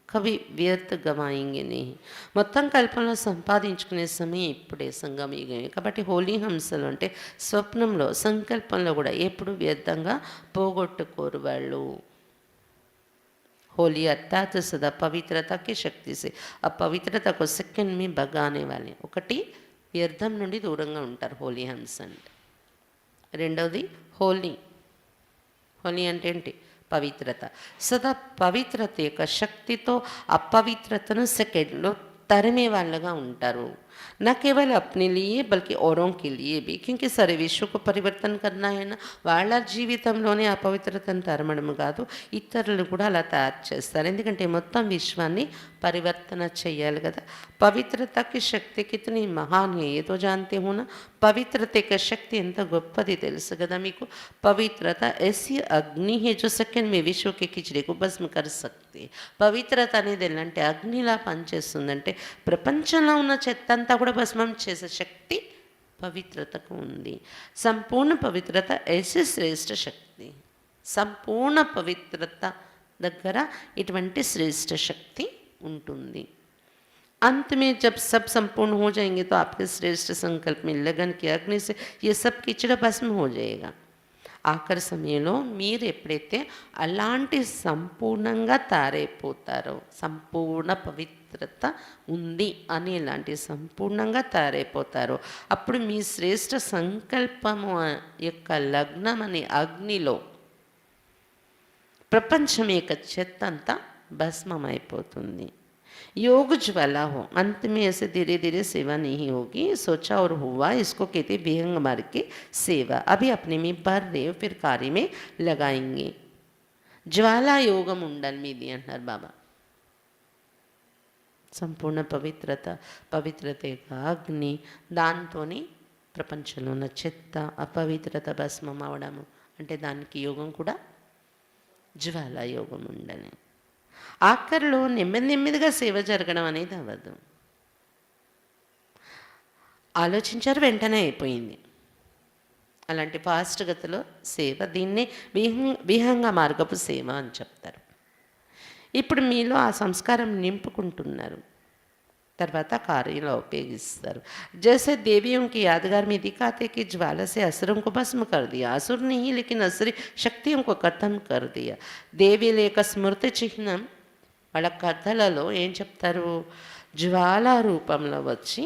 कभी व्यर्थ गवाएंगे नहीं మొత్తం కల్పంలో సంపాదించుకునే సమయం ఇప్పుడే సంగమయుగమే కాబట్టి హోలీ హంసలు అంటే స్వప్నంలో సంకల్పంలో కూడా ఎప్పుడు వ్యర్థంగా పోగొట్టుకోరు వాళ్ళు होली अर्थात सदा पवित्रता की शक्ति से ఆ పవిత్రత को సెకండ్ में भगाने वाले ఒకటి వ్యర్థం నుండి దూరంగా ఉంటారు హోలీ హంస అంటే రెండవది హోలీ హోలీ అంటే ఏంటి పవిత్రత సదా పవిత్రత యొక్క శక్తితో అపవిత్రతను సెకండ్లో తరిమే వాళ్ళగా ఉంటారు न केवल अपने लिए बल्कि औरों के लिए भी क्योंकि सारे विश्व को परिवर्तन करना है ना వాళ్ళ జీవితంలోనే అపవిత్రతను తరమడం కాదు ఇతరులు కూడా అలా తయారు చేస్తారు ఎందుకంటే మొత్తం విశ్వాన్ని పరివర్తన చేయాలి కదా पवित्रता की शक्ति कितनी महान है ये तो जानते हो ना पवित्रता की शक्ति ఎంత గొప్పది తెలుసు కదా మీకు पवित्रता ऐसी अग्नि है जो सेकंड में विश्व के किचड़े को भस्म कर सकती है पवित्रత అనేది ఎలాంటి అగ్నిలా పనిచేస్తుందంటే ప్రపంచంలో ఉన్న చెత్తంతా కూడా భస్మం చేసే శక్తి పవిత్రతకు ఉంది సంపూర్ణ పవిత్రత ऐसी శ్రేష్ఠ శక్తి సంపూర్ణ పవిత్రత దగ్గర ఇటువంటి శ్రేష్ఠ శక్తి ఉంటుంది अंत में जब सब संपूर्ण हो जाएंगे तो आपके श्रेष्ठ संकल्प में लगन की अग्नि से ये सब कीचड़ भस्म हो जाएगा ఆఖరి సమయంలో మీరు ఎప్పుడైతే అలాంటి సంపూర్ణంగా తయారైపోతారో సంపూర్ణ పవిత్రత ఉంది అని ఇలాంటి సంపూర్ణంగా తయారైపోతారో అప్పుడు మీ శ్రేష్ఠ సంకల్పము యొక్క లగ్నం అనే అగ్నిలో ప్రపంచం యొక్క చెత్త అంతా భస్మమైపోతుంది योग ज्वाला हो अंत में ऐसे धीरे धीरे सेवा नहीं होगी सोचा और हुआ इसको कहते विहंग मार्ग की सेवा अभी अपने में भर रहे हो फिर कार्य में लगाएंगे ज्वाला योगम ఉండాలి మీది అంటారు బాబా సంపూర్ణ పవిత్రత యొక్క అగ్ని, దాంతోని ప్రపంచంలో ఉన్న చెత్త అపవిత్రత భస్మం అవడము. అంటే దానికి యోగం కూడా జ్వాలా యోగం ఉండాలి. ఆఖరిలో నెమ్మదిగా సేవ జరగడం అనేది అవ్వదు. ఆలోచించారు, వెంటనే అయిపోయింది. అలాంటి ఫాస్ట్ గతిలో సేవ, దీన్ని విహంగ మార్గపు సేవ అని చెప్తారు. ఇప్పుడు మీలో ఆ సంస్కారం నింపుకుంటున్నారు, తర్వాత कार्य उपयोगिस्तार। जैसे देवियों की यादगार में दिखाते कि ज्वाला से असुरों को भस्म कर दिया, असुर नहीं लेकिन असुरी शक्तियों को खत्म कर दिया। దేవీల యొక్క స్మృతి చిహ్నం వాళ్ళ కథలలో ఏం చెప్తారు, జ్వాలా రూపంలో వచ్చి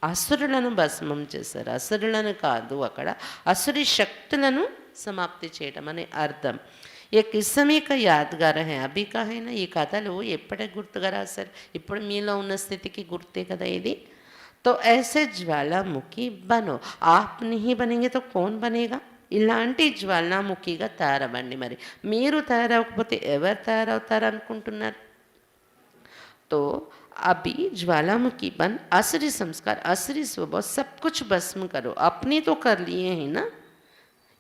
అసురులను భస్మం చేశారు. అసురులను కాదు, అక్కడ అసురి శక్తులను సమాప్తి చేయడం అనే అర్థం. ये किस्से का यादगार है, अभी का है ना। ये కథలు ఎప్పటికి గుర్తుగా రాశారు, ఇప్పుడు మీలో ఉన్న స్థితికి గుర్తే కదా ఇది. तो ऐसे ज्वालामुखी बनो, आप नहीं बनेंगे तो कौन बनेगा? ఇలాంటి జ్వాలాముఖిగా తయారవ్వండి. మరి మీరు తయారవకపోతే ఎవరు తయారవుతారు అనుకుంటున్నారు? तो अभी ज्वालामुखी बन असरी संस्कार असरी स्वभाव सब कुछ भस्म करो। अपने तो कर लिए हैं ना,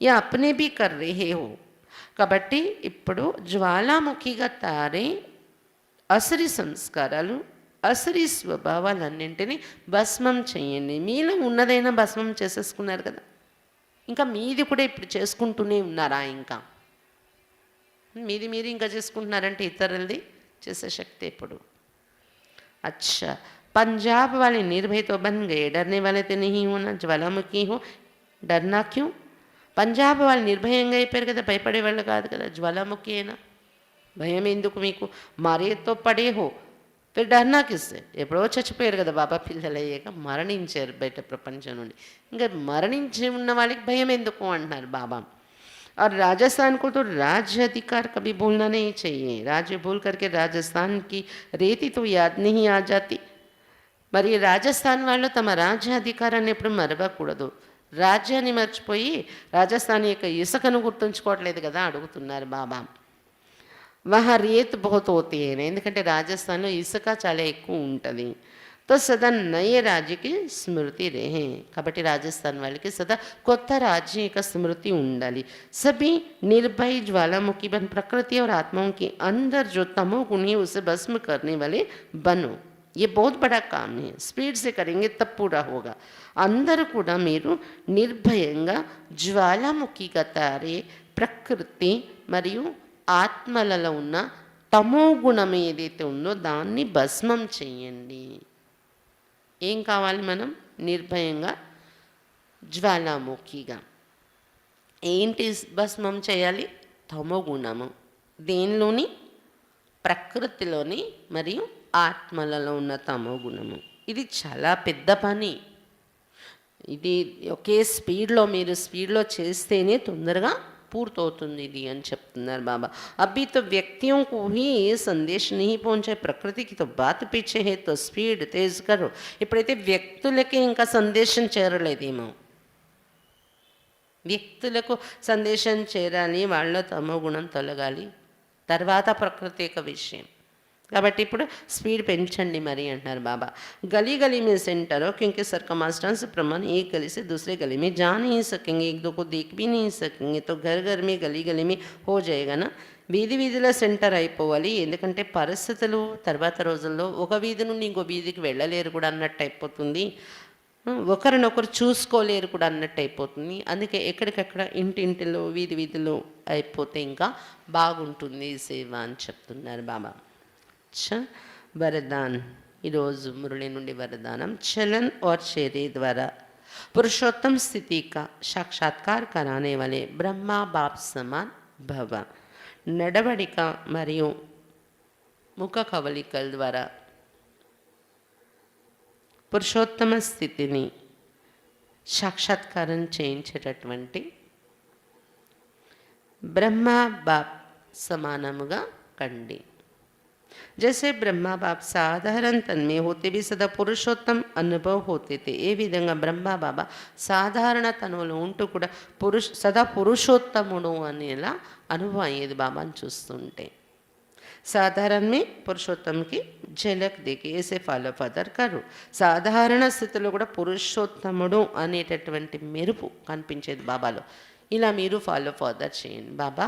या अपने भी कर रहे हो। కాబట్టి ఇప్పుడు జ్వాలాముఖిగా తారే అసురి సంస్కారాలు అసురి స్వభావాలన్నింటినీ భస్మం చేయండి. మీలో ఉన్నదైనా భస్మం చేసేసుకున్నారు కదా, ఇంకా మీది కూడా ఇప్పుడు చేసుకుంటూనే ఉన్నారా? ఇంకా మీది మీరు ఇంకా చేసుకుంటున్నారంటే ఇతరులది చేసే శక్తి ఎప్పుడు? अच्छा, पंजाब वाले निर्भय तो बन गए, डरने वाले तो नहीं होना। ज्वालामुखी हो, डरना क्यों? పంజాబ్ వాళ్ళు నిర్భయంగా అయిపోయారు కదా, భయపడే వాళ్ళు కాదు కదా. జ్వాలాముఖి అయినా భయం ఎందుకు మీకు? మరేతో పడే హో ఫిర్ డర్నా కిస్సే. ఎప్పుడో చచ్చిపోయారు కదా బాబా పిల్లలు అయ్యాక, మరణించారు బయట ప్రపంచం నుండి. ఇంకా మరణించి ఉన్న వాళ్ళకి భయం ఎందుకు అంటున్నారు బాబా. और राजस्थान को तो राज्य अधिकार कभी भूलना नहीं चाहिए। राज्य भूल करके राजस्थान की रीति तो याद नहीं आ जाती। మరి రాజస్థాన్ వాళ్ళు తమ రాజ్య అధికారాన్ని ఎప్పుడు మరవకూడదు. రాజ్యాన్ని మర్చిపోయి రాజస్థాన్ యొక్క ఇసుకను గుర్తుంచుకోవట్లేదు కదా అడుగుతున్నారు బాబా. వహా రేత్ బహుత్ హోతీ హై, ఎందుకంటే రాజస్థాన్లో ఇసుక చాలా ఎక్కువ ఉంటుంది. తో సదా నయే రాజ్యకి స్మృతి రేహే, కాబట్టి రాజస్థాన్ వాళ్ళకి సదా కొత్త రాజ్యం యొక్క స్మృతి ఉండాలి. सभी निर्भय ज्वालामुखी बन प्रकृति और आत्माओं के अंदर जो तमोगुण है उसे भस्म करने वाले बनो। ये बहुत बड़ा काम है, स्पीड से करेंगे तब पूरा होगा। అందరూ కూడా మీరు నిర్భయంగా జ్వాలాముఖిగా తారే ప్రకృతి మరియు ఆత్మలలో ఉన్న తమో గుణం ఏదైతే ఉందో దాన్ని భస్మం చేయండి. ఏం కావాలి? మనం నిర్భయంగా జ్వాలాముఖిగా ఏంటి భస్మం చేయాలి? తమో గుణము. దేనిలోని? ప్రకృతిలోని మరియు ఆత్మలలో ఉన్న తమో గుణము. ఇది చాలా పెద్ద పని. ఇది ఒకే స్పీడ్లో మీరు స్పీడ్లో చేస్తేనే తొందరగా పూర్తవుతుంది ఇది అని చెప్తున్నారు బాబా. అభి తో వ్యక్తిयों को ही संदेश नहीं पहुंचे, प्रकृति की तो बात पीछे है, तो स्पीड तेज करो। ఇప్పుడైతే వ్యక్తులకి ఇంకా సందేశం చేరలేదేమో. వ్యక్తులకు సందేశం చేరాలి, వాళ్ళ తమో గుణం తొలగాలి, తర్వాత ప్రకృతి యొక్క విషయం. కాబట్టి ఇప్పుడు స్పీడ్ పెంచండి మరి అంటున్నారు బాబా. गली गली में सेंटर हो, क्योंकि सर्कमस्टेंस प्रमाण एक गली से दूसरे गली में जा नहीं सकेंगे, एक दो को देख भी नहीं सकेंगे, तो घर घर में गली गली में हो जाएगा ना. వీధి వీధిలో సెంటర్ అయిపోవాలి, ఎందుకంటే పరిస్థితులు తర్వాత రోజుల్లో ఒక వీధి నుండి ఇంకో వీధికి వెళ్ళలేరు కూడా అన్నట్టు అయిపోతుంది, ఒకరినొకరు చూసుకోలేరు కూడా అన్నట్టు అయిపోతుంది. అందుకే ఎక్కడికక్కడ ఇంటింటిలో వీధి వీధిలో అయిపోతే ఇంకా బాగుంటుంది సేవ అని చెప్తున్నారు బాబా. वरदान ఈరోజు మురళి నుండి వరదానం. चलन और चेहरे द्वारा पुरुषोत्तम स्थिति का साक्षात्कार कराने वाले ब्रह्मा बाप समान भव. నడవడిక మరియు ముఖ కవలికల ద్వారా పురుషోత్తమ స్థితిని సాక్షాత్కారం చేయించేటటువంటి బ్రహ్మ బాప్ సమానముగా కండి. जैसे ब्रह्मा बाप साधारण तन में होते भी सदा पुरुषोत्तम अनुभव होते थे, ఏ విధంగా బ్రహ్మ బాబా సాధారణ తనువులో ఉంటూ కూడా సదా పురుషోత్తముడు అనేలా అనుభవం అయ్యేది బాబాని చూస్తుంటే. సాధారణ में పురుషోత్తం की झलक देके ऐसे ఫాలో ఫాదర్ కరు. సాధారణ స్థితిలో కూడా పురుషోత్తముడు అనేటటువంటి మెరుపు కనిపించేది బాబాలో. ఇలా మీరు ఫాలో ఫాదర్ చేయండి. బాబా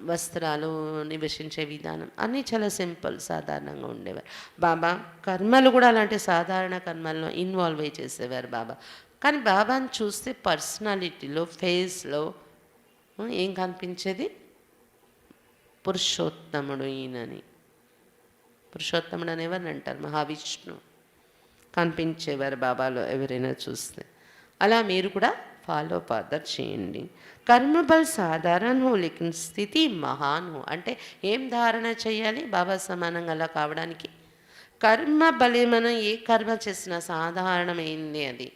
వస్త్రాలు నివసించే విధానం అన్నీ చాలా సింపుల్ సాధారణంగా ఉండేవారు. బాబా కర్మలు కూడా అలాంటి సాధారణ కర్మల్లో ఇన్వాల్వ్ అయి చేసేవారు బాబా. కానీ బాబాని చూస్తే పర్సనాలిటీలో ఫేస్లో ఏం కనిపించేది? పురుషోత్తముడు ఈయనని. పురుషోత్తముడు అని ఎవరిని అంటారు? మహావిష్ణు కనిపించేవారు బాబాలో ఎవరైనా చూస్తే. అలా మీరు కూడా ఫాలో ఫాదర్ చేయండి. కర్మబల్ సాధారణ హో లేకిన్ స్థితి మహాన్ హో. అంటే ఏం ధారణ చేయాలి బాబా సమానంగా అలా కావడానికి? కర్మ బలే మనం ఏ కర్మ చేసినా సాధారణమైంది అది.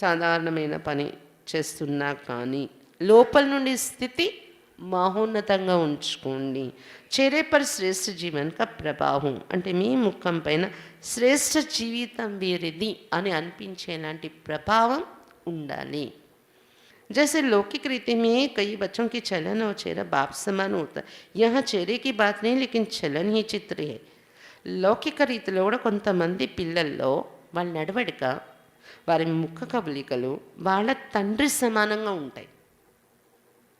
సాధారణమైన పని చేస్తున్నా కానీ లోపల నుండి స్థితి మహోన్నతంగా ఉంచుకోండి. చेहरे पर శ్రేష్ఠ జీవన్ కా ప్రభావం. అంటే మీ ముఖం పైన శ్రేష్ఠ జీవితం వీరిది అని అనిపించేలాంటి ప్రభావం ఉండాలి. जैसे लौकिक रीति में कई बच्चों की चलन और चेहरा बाप समान होता है, यहाँ चेहरे की बात नहीं लेकिन चलन ही चित्र है. లౌకిక రీతిలో కూడా కొంతమంది పిల్లల్లో వాళ్ళ నడవడిక, వారి ముఖ కవలికలు వాళ్ళ తండ్రి సమానంగా ఉంటాయి.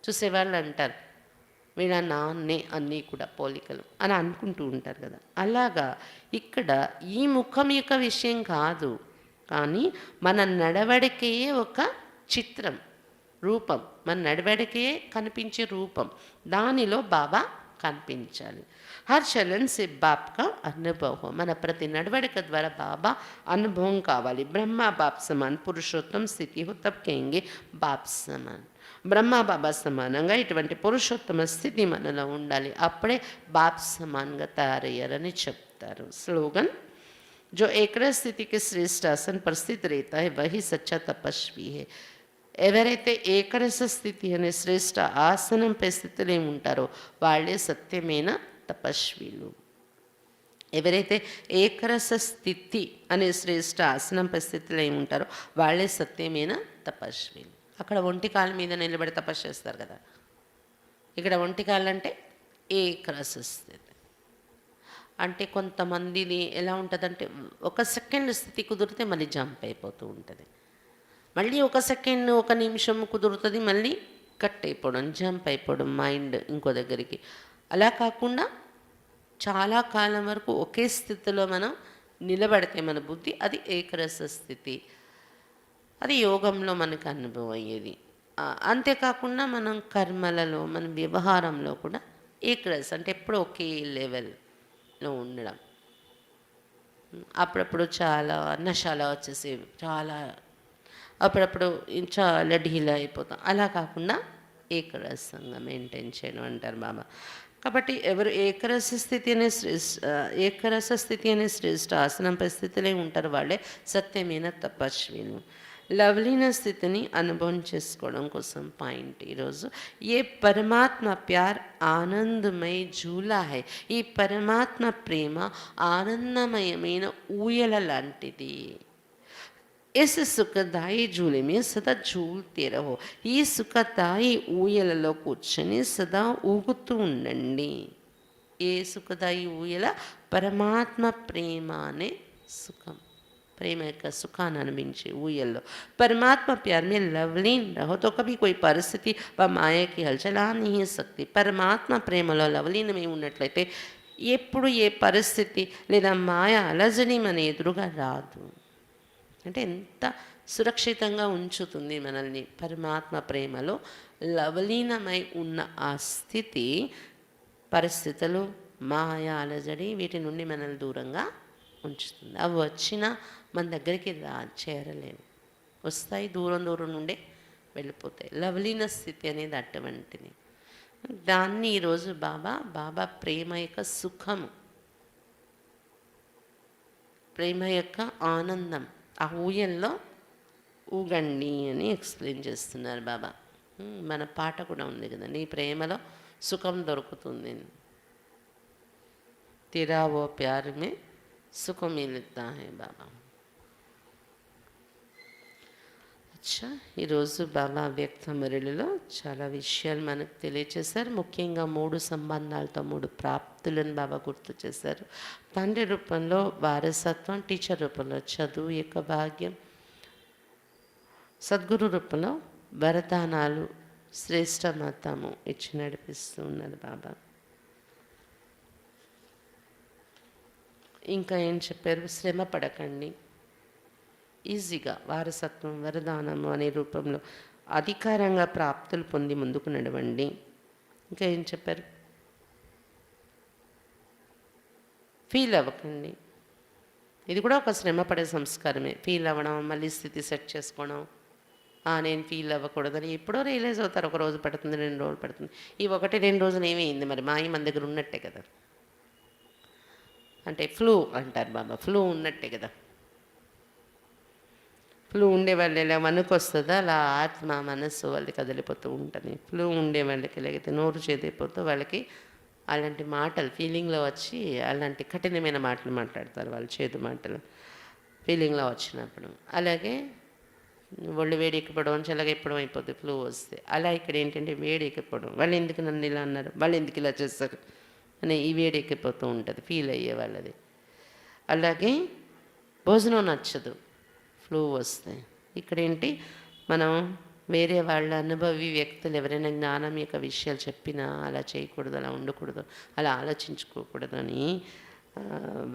చూసేవాళ్ళు అంటారు వీళ్ళ నాన్నే అన్నీ కూడా పోలికలు అని అనుకుంటూ ఉంటారు కదా. అలాగా ఇక్కడ ఈ ముఖం యొక్క విషయం కాదు, కానీ మన నడవడికే ఒక చిత్రం, రూపం. మన నడవడికే కనిపించే రూపం, దానిలో బాబా కనిపించాలి. హర్ చలన్ సే బాప్ కా అనుభవం. మన ప్రతి నడవడిక ద్వారా బాబా అనుభవం కావాలి. బ్రహ్మ బాప్ సమాన్ పురుషోత్తం స్థితి హో తబ్ కहेंगे బాప్ సమాన్. బ్రహ్మ బాబా సమానంగా ఇటువంటి పురుషోత్తమ స్థితి మనలో ఉండాలి, అప్పుడే బాప్ సమాన్గా తయారయ్యారని చెప్తారు. స్లోగన్ जो एकरस స్థితి के श्रेष्ठ आसन पर स्थित रहता है वही सच्चा तपस्वी है. ఎవరైతే ఏకరస స్థితి అనే శ్రేష్ఠ ఆసనంపై స్థితిలో ఉంటారో వాళ్ళే సత్యమైన తపస్వీలు. ఎవరైతే ఏకరస స్థితి అనే శ్రేష్ఠ ఆసనంపై స్థితిలో ఉంటారో వాళ్ళే సత్యమైన తపస్వీలు. అక్కడ ఒంటికాల మీద నిలబడి తపస్సు చేస్తారు కదా, ఇక్కడ ఒంటికాలు అంటే ఏకరస స్థితి. అంటే కొంతమందిది ఎలా ఉంటుందంటే ఒక సెకండ్ స్థితి కుదిరితే మళ్ళీ జంప్ అయిపోతూ ఉంటుంది, మళ్ళీ ఒక సెకండ్ ఒక నిమిషం కుదురుతుంది, మళ్ళీ కట్ అయిపోవడం, జంప్ అయిపోవడం మైండ్ ఇంకో దగ్గరికి. అలా కాకుండా చాలా కాలం వరకు ఒకే స్థితిలో మనం నిలబడితే మన బుద్ధి, అది ఏకరస స్థితి. అది యోగంలో మనకు అనుభవం అయ్యేది. అంతేకాకుండా మనం కర్మలలో మన వ్యవహారంలో కూడా ఏకరస అంటే ఎప్పుడు ఒకే లెవెల్లో ఉండడం. అప్పుడప్పుడు చాలా నశాలా వచ్చేసేవి, చాలా అప్పుడప్పుడు చాలా ఢీలా అయిపోతాం. అలా కాకుండా ఏకరసంగా మెయింటైన్ చేయడం అంటారు బాబా. కాబట్టి ఎవరు ఏకరస స్థితి అనే శ్రేష్ఠ ఆసనంపై స్థితిలో ఉంటారు వాళ్ళే సత్యమైన తపస్విలు. లవ్లీన స్థితిని అనుభవం చేసుకోవడం కోసం పాయింట్ ఈరోజు, ఏ పరమాత్మ ప్యార్ ఆనందమయ జూలా హై. ఈ పరమాత్మ ప్రేమ ఆనందమయమైన ఊయల లాంటిది. इस सुखदायी झूले में सदा झूलते रहो. ఈ సుఖదాయి ఊయలలో కూర్చొని సదా ఊగుతూ ఉండండి. ఏ సుఖదాయి ఊయల? పరమాత్మ ప్రేమ అనే సుఖం, ప్రేమ యొక్క సుఖాన్ని అనిపించే ఊయల్లో. परमात्मा प्यार में लवलीन रहो तो कभी कोई परिस्थिति व माया की हलचल आ नहीं सकती. పరమాత్మ ప్రేమలో లవలీనమై ఉన్నట్లయితే ఎప్పుడు ఏ పరిస్థితి లేదా మాయ అలజడి మన ఎదురుగా రాదు. అంటే ఎంత సురక్షితంగా ఉంచుతుంది మనల్ని పరమాత్మ ప్రేమలో లవలీనమై ఉన్న ఆ స్థితి. పరిస్థితులు, మాయ, అలజడి వీటి నుండి మనల్ని దూరంగా ఉంచుతుంది. అవి వచ్చినా మన దగ్గరికి చేరలేవు, వస్తాయి దూరం దూరం నుండే వెళ్ళిపోతాయి. లవలీన స్థితి అనేది అటువంటిది. దాన్ని ఈరోజు బాబా ప్రేమ యొక్క సుఖము, ప్రేమ యొక్క ఆనందం ఆ ఊయల్లో ఊగండి అని ఎక్స్ప్లెయిన్ చేస్తున్నారు బాబా. మన పాట కూడా ఉంది కదా, నీ ప్రేమలో సుఖం దొరుకుతుంది. तेरा वो प्यार में सुख मिलता है बाबा. అచ్చా, ఈరోజు బాబా వ్యక్త మురళిలో చాలా విషయాలు మనకు తెలియచేశారు. ముఖ్యంగా 3 సంబంధాలతో 3 ప్రాప్తులను బాబా గుర్తు చేశారు. తండ్రి రూపంలో వారసత్వం, టీచర్ రూపంలో చదువు యొక్క భాగ్యం, సద్గురు రూపంలో వరదానాలు, శ్రేష్ట మతము ఇచ్చి నడిపిస్తూ ఉన్నారు బాబా. ఇంకా ఏం చెప్పారు? శ్రమ పడకండి, ఈజీగా వారసత్వం, వరదానము అనే రూపంలో అధికారంగా ప్రాప్తులు పొంది ముందుకు నడవండి. ఇంకా ఏం చెప్పారు? ఫీల్ అవ్వకండి. ఇది కూడా ఒక శ్రమ పడే సంస్కారమే. ఫీల్ అవ్వడం, మళ్ళీ స్థితి సెట్ చేసుకోవడం. నేను ఫీల్ అవ్వకూడదని ఎప్పుడో రియలైజ్ అవుతారు. ఒక రోజు పడుతుంది, 2 రోజులు పడుతుంది. ఈ 1-2 రోజులు ఏమైంది మరి? మాయ మన దగ్గర ఉన్నట్టే కదా. అంటే ఫ్లూ అంటారు బాబా, ఫ్లూ ఉన్నట్టే కదా. ఫ్లూ ఉండేవాళ్ళు ఎలా వణుకొస్తుందో అలా ఆత్మ, మనస్సు వాళ్ళకి కదిలిపోతూ ఉంటుంది. ఫ్లూ ఉండే వాళ్ళకి లేకపోతే నోరు చేదైపోతూ వాళ్ళకి అలాంటి మాటలు ఫీలింగ్లో వచ్చి అలాంటి కఠినమైన మాటలు మాట్లాడతారు వాళ్ళు, చేదు మాటలు ఫీలింగ్లో వచ్చినప్పుడు. అలాగే ఒళ్ళు వేడి ఎక్కిపోవడం, చల్లగెప్పడం అయిపోతుంది ఫ్లూ వస్తే. అలా ఇక్కడ ఏంటంటే వేడి ఎక్కిపోవడం, వాళ్ళు ఎందుకు నన్ను ఇలా అన్నారు, వాళ్ళు ఎందుకు ఇలా చేస్తారు అని ఈ వేడి ఎక్కిపోతూ ఉంటుంది ఫీల్ అయ్యే వాళ్ళది. అలాగే భోజనం నచ్చదు ఫ్లూ వస్తే. ఇక్కడేంటి, మనం వేరే వాళ్ళ అనుభవి వ్యక్తులు ఎవరైనా జ్ఞానం యొక్క విషయాలు చెప్పినా అలా చేయకూడదు, అలా ఉండకూడదు, అలా ఆలోచించుకోకూడదు అని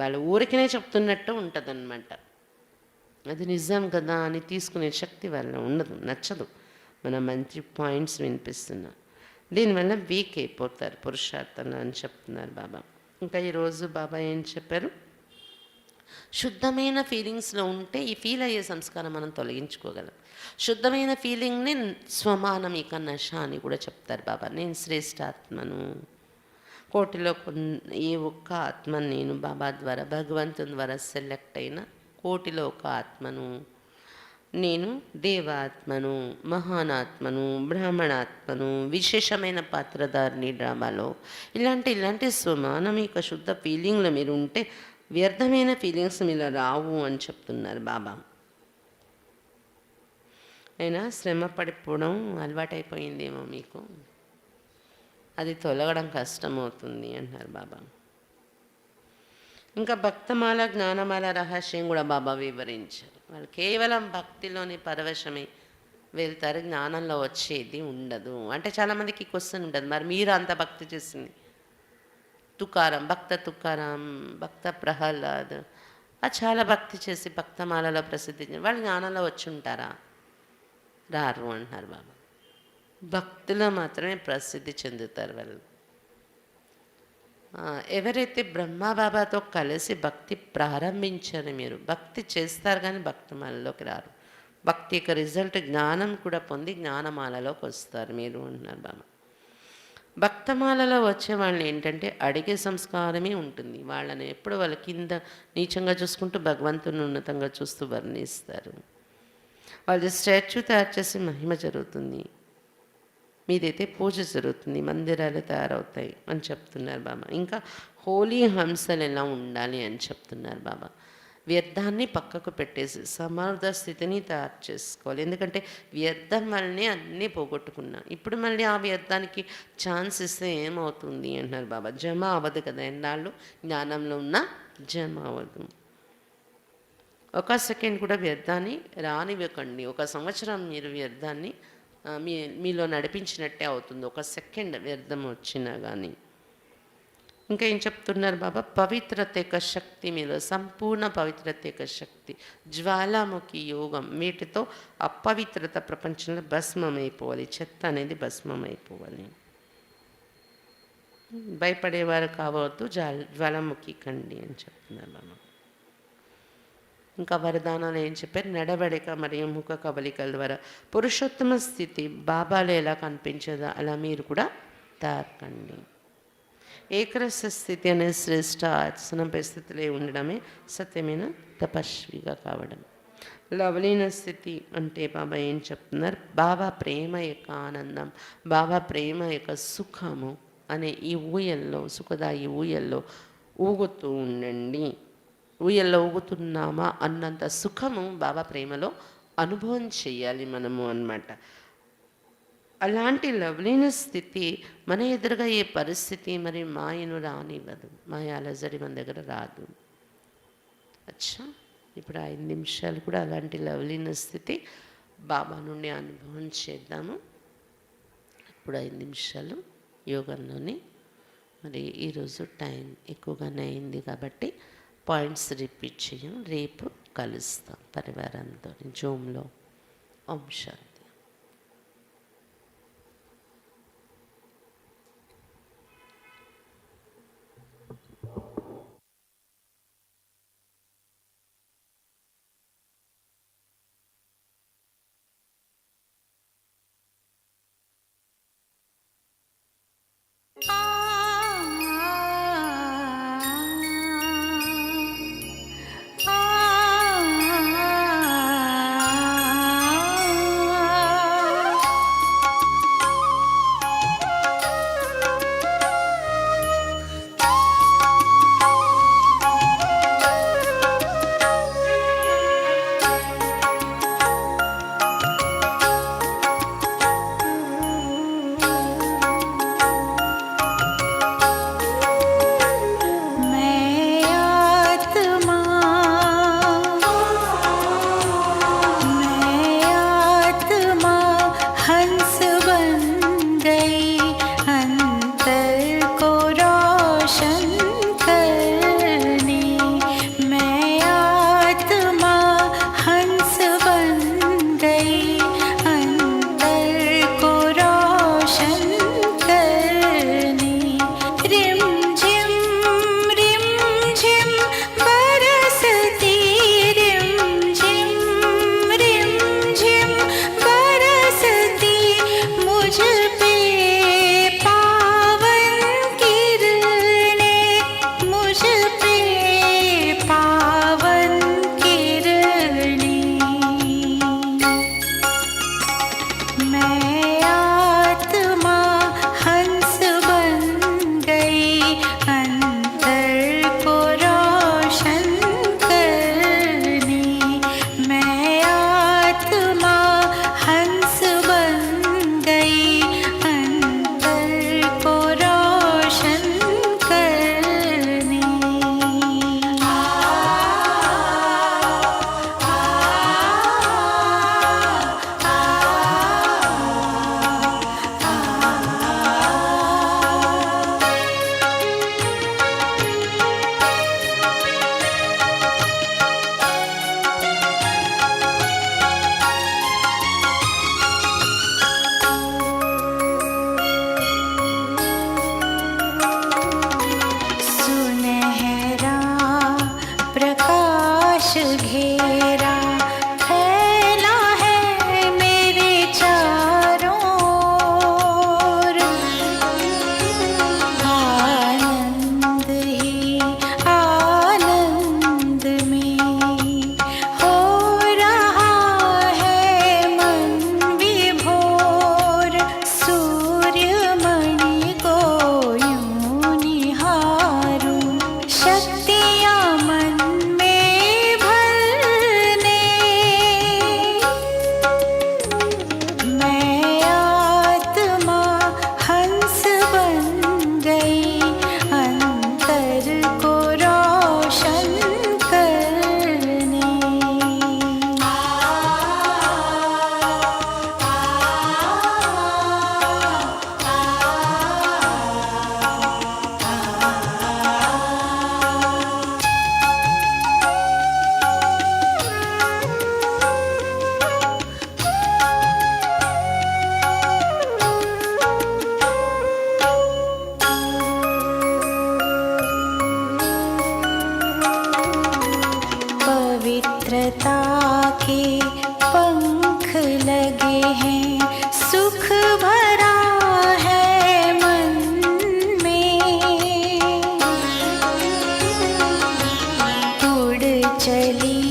వాళ్ళ ఊరికనే చెప్తున్నట్టు ఉంటుంది అన్నమాట. అది నిజం కదా అని తీసుకునే శక్తి వాళ్ళ ఉండదు, నచ్చదు మన మంచి పాయింట్స్ వినిపిస్తున్నా. దీనివల్ల వీక్ అయిపోతారు పురుషార్థంలో అని చెప్తున్నారు బాబా. ఇంకా ఈరోజు బాబా ఏం చెప్పారు? శుద్ధమైన ఫీలింగ్స్లో ఉంటే ఈ ఫీల్ అయ్యే సంస్కారం మనం తొలగించుకోగలం. శుద్ధమైన ఫీలింగ్ని స్వమానమిక నశ అని కూడా చెప్తారు బాబా. నేను శ్రేష్ఠాత్మను, కోటిలో ఏ ఒక్క ఆత్మను నేను బాబా ద్వారా, భగవంతుని ద్వారా సెలెక్ట్ అయిన కోటిలో ఒక ఆత్మను నేను, దేవాత్మను, మహానాత్మను, బ్రాహ్మణాత్మను, విశేషమైన పాత్రధారిని డ్రామాలో. ఇలాంటి స్వమానమిక శుద్ధ ఫీలింగ్లో మీరు ఉంటే వ్యర్థమైన ఫీలింగ్స్ మీలో రావు అని చెప్తున్నారు బాబా. అయినా శ్రమ పడిపోవడం అలవాటైపోయిందేమో మీకు, అది తొలగడం కష్టమవుతుంది అంటున్నారు బాబా. ఇంకా భక్తమాల, జ్ఞానమాల రహస్యం కూడా బాబా వివరించారు. వాళ్ళు కేవలం భక్తిలోని పరవశమై వెళ్తారు, జ్ఞానంలో వచ్చేది ఉండదు. అంటే చాలామందికి క్వశ్చన్ ఉంటుంది, మరి మీరు అంత భక్తి చేసింది, తుకారం, భక్త తుకారం, భక్త ప్రహ్లాద్ చాలా భక్తి చేసి భక్తమాలలో ప్రసిద్ధి వాళ్ళు జ్ఞానంలో వచ్చి ఉంటారా? రారు అంటున్నారు బాబా. భక్తిలో మాత్రమే ప్రసిద్ధి చెందుతారు వాళ్ళు. ఎవరైతే బ్రహ్మబాబాతో కలిసి భక్తి ప్రారంభించారు, మీరు భక్తి చేస్తారు కానీ భక్తమాలలోకి రారు. భక్తి యొక్క రిజల్ట్ జ్ఞానం కూడా పొంది జ్ఞానమాలలోకి వస్తారు మీరు అంటున్నారు బాబా. భక్తమాలలో వచ్చే వాళ్ళని ఏంటంటే అడిగే సంస్కారమే ఉంటుంది. వాళ్ళని ఎప్పుడు వాళ్ళ కింద నీచంగా చూసుకుంటూ భగవంతుని ఉన్నతంగా చూస్తూ వర్ణిస్తారు. వాళ్ళు స్టాచ్యూ తయారు చేసి మహిమ జరుగుతుంది, మీదైతే పూజ జరుగుతుంది, మందిరాలు తయారవుతాయి అని చెప్తున్నారు బాబా. ఇంకా హోలీ హంసలు ఎలా ఉండాలి అని చెప్తున్నారు బాబా. వ్యర్థాన్ని పక్కకు పెట్టేసి సమర్థ స్థితిని తయారు చేసుకోవాలి. ఎందుకంటే వ్యర్థం వల్లనే అన్నీ పోగొట్టుకున్నా, ఇప్పుడు మళ్ళీ ఆ వ్యర్థానికి ఛాన్స్ ఇస్తే ఏమవుతుంది అంటున్నారు బాబా. జమ అవ్వదు కదా, ఎన్నాళ్ళు జ్ఞానంలో ఉన్న జమ అవ్వదు. ఒక సెకండ్ కూడా వ్యర్థాన్ని రానివ్వకండి. 1 సంవత్సరం మీరు వ్యర్థాన్ని మీలో నడిపించినట్టే అవుతుంది, 1 సెకండ్ వ్యర్థం వచ్చినా కానీ. ఇంకా ఏం చెప్తున్నారు బాబా? పవిత్రత యొక్క శక్తి మీలో, సంపూర్ణ పవిత్రత యొక్క శక్తి, జ్వాలాముఖి యోగం, వీటితో అపవిత్రత ప్రపంచంలో భస్మమైపోవాలి, చెత్త అనేది భస్మమైపోవాలి. భయపడేవారు కావద్దు, జ్వాలాముఖి కండి అని చెప్తున్నారు బాబా. ఇంకా వరదానాలు ఏం చెప్పారు? నడవడిక మరియు ముఖ కవలికల ద్వారా పురుషోత్తమ స్థితి బాబాలో ఎలా కనిపించదో అలా మీరు కూడా తాకండి. ఏకరస స్థితి అనే శ్రేష్ఠ ఆసనంపై స్థితిలో ఉండడమే సత్యమైన తపస్విగా కావడం. లవలీన స్థితి అంటే బాబా ఏం చెప్తున్నారు? బాబా ప్రేమ యొక్క ఆనందం, బాబా ప్రేమ యొక్క సుఖము అనే ఈ ఊయల్లో, సుఖదాయి ఊయల్లో ఊగుతూ ఉండండి. ఊయల్లో ఊగుతున్నామా అన్నంత సుఖము బాబా ప్రేమలో అనుభవం చేయాలి మనము అన్నమాట. అలాంటి లవ్లీన స్థితి మన ఎదురుగా ఏ పరిస్థితి మరి మాయను రానివ్వదు. మాయ అలజడి మన దగ్గర రాదు. అచ్చా, ఇప్పుడు 5 నిమిషాలు కూడా అలాంటి లవ్లీన స్థితి బాబా నుండి అనుభవం చేద్దాము. ఇప్పుడు 5 నిమిషాలు యోగంలోని. మరి ఈరోజు టైం ఎక్కువగానే అయింది కాబట్టి పాయింట్స్ రిపీట్ చేయం. రేపు కలుస్తాం పరివారంతో జూమ్లో. ఓం శాంతి. चली